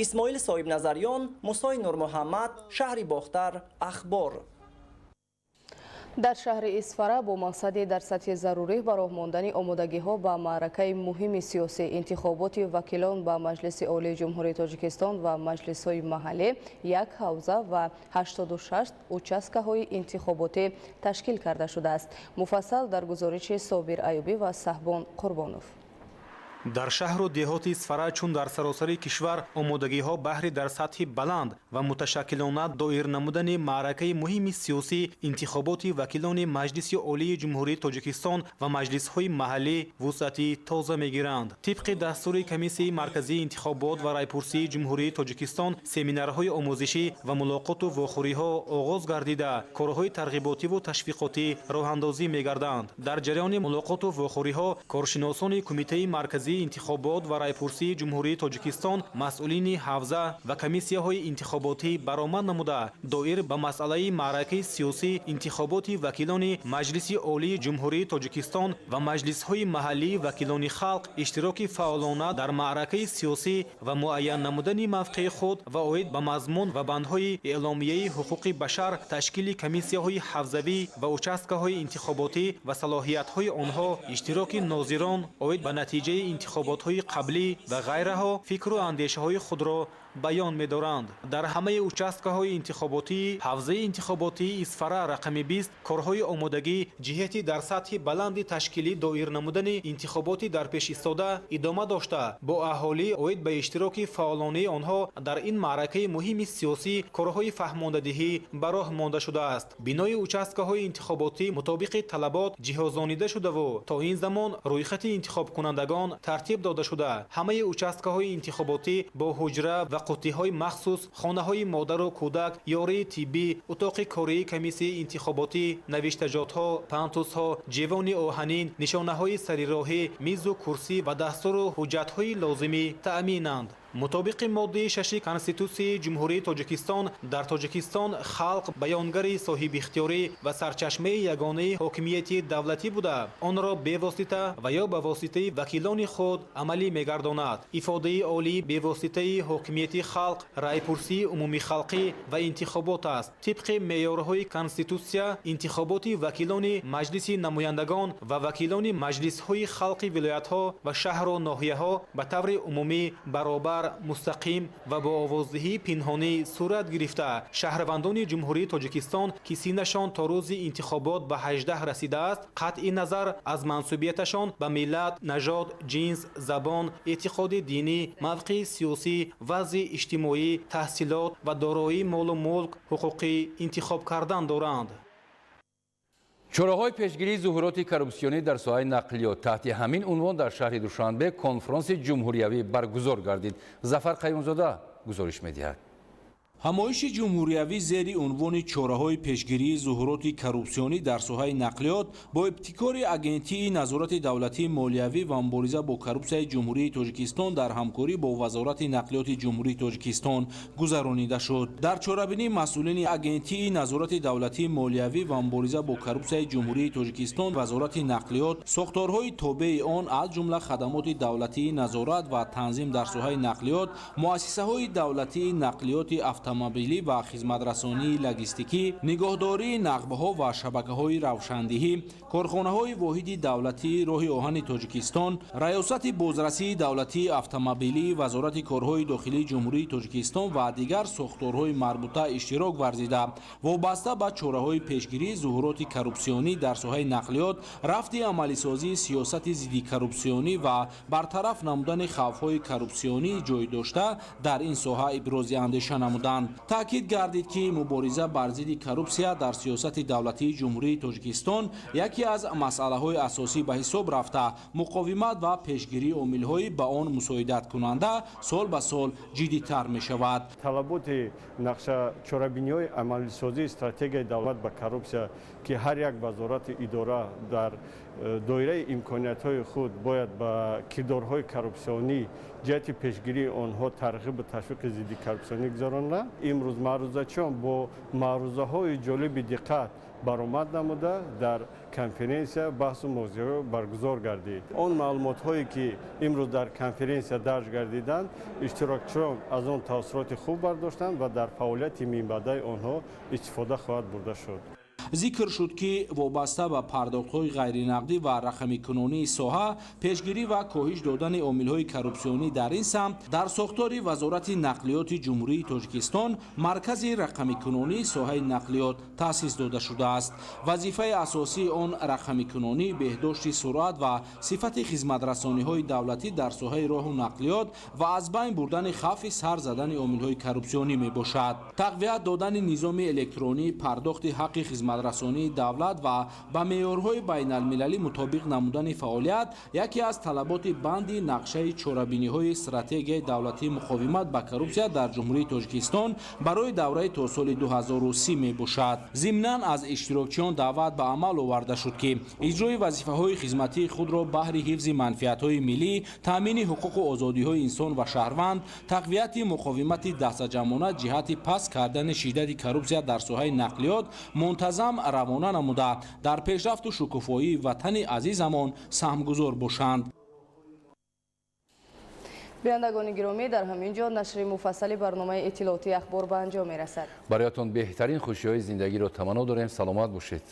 S13: исмоил соҳибназарён, мусои нурмуҳаммад, шаҳри бохтар, ахбор.
S2: дар шаҳри Исфара бо мақсади дар сатҳи зарурӣ ба роҳ мондани омодагиҳо ба маъракаи муҳими сиёсӣ интихоботи вакилон ба Маҷлиси Олии Ҷумҳурии Тоҷикистон ва маҷлисҳои маҳаллӣ 1 ҳавза ва 86 участкаҳои интихоботӣ ташкил карда шудааст. муфассал дар гузориши Собир Аюбӣ ва Саҳбон Қурбонов.
S6: дар шаҳру деҳоти Исфара чун дар саросари кишвар омодагиҳо баҳри дар сатҳи баланд ва муташаккилона доир намудани маъракаи муҳими сиёсӣ интихоботи вакилони Маҷлиси Олии Ҷумҳурии Тоҷикистон ва маҷлисҳои маҳаллӣ вусъати тоза мегиранд. тибқи дастури Комиссияи марказии интихобот ва райпурсии Ҷумҳурии Тоҷикистон семинарҳои омӯзишӣ ва мулоқоту вохӯриҳо оғоз гардида корҳои тарғиботиву ташвиқотӣ роҳандозӣ мегарданд. дар ҷараёни мулоқоту вохӯриҳо коршиносони Кумитаи марказии интихобот ва райпурсии Ҷумҳурии Тоҷикистон масъулини ҳавза ва комиссияҳои интихоботӣ баромад намуда доир ба масъалаи маъракаи сиёсӣ интихоботи вакилони Маҷлиси Олии Ҷумҳурии Тоҷикистон ва маҷлисҳои маҳаллии вакилони халқ иштироки фаъолона дар маъракаи сиёсӣ ва муайян намудани мавқеи худ ва оид ба мазмун ва бандҳои эъломияи ҳуқуқи башар ташкили комиссияҳои ҳавзавӣ ва участкаҳои интихоботӣ ва салоҳиятҳои онҳо иштироки нозирон оид ба натиҷаи интихоботҳои қаблӣ ва ғайраҳо фикру андешаҳои худро баён медоранд. дар ҳамаи участкаҳои интихоботӣ ҳавзаи интихоботии Исфара рақами 20 корҳои омодагӣ ҷиҳати дар сатҳи баланди ташкилӣ доир намудани интихоботи дар пеш истода идома дошта бо аҳолӣ оид ба иштироки фаъолонаи онҳо дар ин маъракаи муҳими сиёсӣ корҳои фаҳмондадиҳӣ ба роҳ монда шудааст. бинои участкаҳои интихоботӣ мутобиқи талабот ҷиҳозонида шудаву то ин замон рӯйхати интихобкунандагон тартиб дода шуда ҳамаи участкаҳои интихоботӣ бо ҳуҷра ва қуттиҳои махсус, хонаҳои модару кӯдак, ёрии тиббӣ, утоқи кории комиссияи интихоботӣ, навиштаҷотҳо, пантусҳо, ҷевони оҳанин, нишонаҳои сарироҳӣ, мизу курсӣ ва дастуру ҳуҷҷатҳои лозимӣ таъминанд. мутобиқи моддаи 6 Конститутсияи Ҷумҳурии Тоҷикистон дар Тоҷикистон халқ баёнгари соҳибихтиёрӣ ва сарчашмаи ягонаи ҳокимияти давлатӣ буда онро бевосита ва ё ба воситаи вакилони худ амалӣ мегардонад. ифодаи олӣ бевоситаи ҳокимияти халқ, райпурсии умумихалқӣ ва интихобот аст. тибқи меъёрҳои Конститутсия интихоботи вакилони Маҷлиси намояндагон ва вакилони маҷлисҳои халқи вилоятҳо ва шаҳру ноҳияҳо ба таври умумӣ баробар мустақим ва бо овоздиҳии пинҳонӣ сурат гирифта шаҳрвандони Ҷумҳурии Тоҷикистон ки синашон то рӯзи интихобот ба 18 расидааст қатъи назар аз мансубияташон ба миллат, нажод, ҷинс, забон, эътиқоди динӣ, мавқеи сиёсӣ, вазъи иҷтимоӣ, таҳсилот ва дороии молу мулк ҳуқуқи интихоб кардан доранд.
S3: чораҳои пешгирии зуҳуроти коррупсионӣ дар соҳаи нақлиёт таҳти ҳамин унвон дар шаҳри Душанбе конфронси ҷумҳуриявӣ баргузор гардид. Зафар Қаюмзода гузориш медиҳад.
S4: ҳамоиши ҷумҳуриявӣ зери унвони чораҳои пешгирии зуҳуроти коррупсионӣ дар соҳаи нақлиёт бо ибтикори агентии назорати давлатии молиявӣ ва мубориза бо коррупсияи ҷумҳурии Тоҷикистон дар ҳамкорӣ бо вазорати нақлиёти ҷумҳурии Тоҷикистон гузаронида шуд. дар чорабинӣ масъулини агентии назорати давлатии молиявӣ ва мубориза бо коррупсияи ҷумҳурии Тоҷикистон вазорати нақлиёт сохторҳои тобеи он аз ҷумла хадамоти давлатии назорат ва танзим дар соҳаи нақлиёт, муассисаҳои давлатии нақлиёти автомобилӣ ва хизматрасонии логистикӣ, нигоҳдории нақбҳо ва шабакаҳои равшандиҳӣ, корхонаҳои воҳиди давлатии роҳи оҳани Тоҷикистон, раёсати бозрасии давлатии автомобилӣ, вазорати корҳои дохилии Ҷумҳурии Тоҷикистон ва дигар сохторҳои марбута иштирок варзида вобаста ба чораҳои пешгирии зуҳуроти коррупсионӣ дар соҳаи нақлиёт, рафти амалисозии сиёсати зидди коррупсионӣ ва бартараф намудани хавфҳои коррупсионии ҷойдошта дар ин соҳа ибрози андеша намуданд. доданд. таъкид гардид ки мубориза бар зидди коррупсия дар сиёсати давлатии ҷумҳурии тоҷикистон яке аз масъалаҳои асосӣ ба ҳисоб рафта, муқовимат ва пешгирии омилҳои ба он мусоидаткунанда сол ба сол ҷиддитар мешавад.
S1: талаботи нақшачорабиниҳои амалисозии стратегияи давлат ба коррупсия ки ҳар як вазорати идора дар доираи имкониятҳои худ бояд ба кирдорҳои коррупсионӣ ҷиҳати пешгирии онҳо тарғибу ташвиқи зидди коррупсионӣ гузаронда, имрӯз маърузачиён бо маърузаҳои ҷолиби диққат баромад намуда дар конференсия баҳсу мувозиҳо баргузор гардид. Он маълумотҳое ки имрӯз дар конференсия дарҷ гардиданд, иштирокчиён аз он таъссуроти хуб бардоштанд ва дар фаъолияти минбаъдаи онҳо истифода хоҳад бурда шуд.
S4: зикр шуд ки вобаста ба пардохтҳои ғайринақдӣ ва рақамикунонии соҳа, пешгирӣ ва коҳиш додани омилҳои коррупсионӣ дар ин самт дар сохтори вазорати нақлиёти ҷумҳурии тоҷикистон маркази рақамикунонии соҳаи нақлиёт таъсис дода шудааст. вазифаи асосии он рақамикунонӣ беҳдошти суръат ва сифати хизматрасониҳои давлатӣ дар соҳаи роҳу нақлиёт ва аз байн бурдани хавфи сар задани омилҳои коррупсионӣ мебошад. тақвият додани низоми электронӣ, пардохти ҳаққи хизматрасонии давлат ва ба меъёрҳои байналмилалӣ мутобиқ намудани фаъолият яке аз талаботи банди нақшаи чорабиниҳои стратегияи давлатии муқовимат ба коррупсия дар ҷумҳурии тоҷикистон барои давраи то соли 2030 мебошад. зимнан аз иштирокчиён даъват ба амал оварда шуд ки иҷрои вазифаҳои хизматии худро баҳри ҳифзи манфиатҳои миллӣ, таъмини ҳуқуқу озодиҳои инсон ва шаҳрванд, тақвияти муқовимати даҳсаҷамона ҷиҳати паст кардани шиддати коррупсия дар соҳаи нақлиёт мунтазам равона намуда дар пешрафту шукуфоии ватани азизамон саҳмгузор бошанд.
S2: бинандагони гиромӣ, дар ҳамин ҷо нашри муфассали барномаи иттилоотии ахбор ба анҷом мерасад.
S3: бароятон беҳтарин хушиҳои зиндагиро таманно дорем. саломат бошед.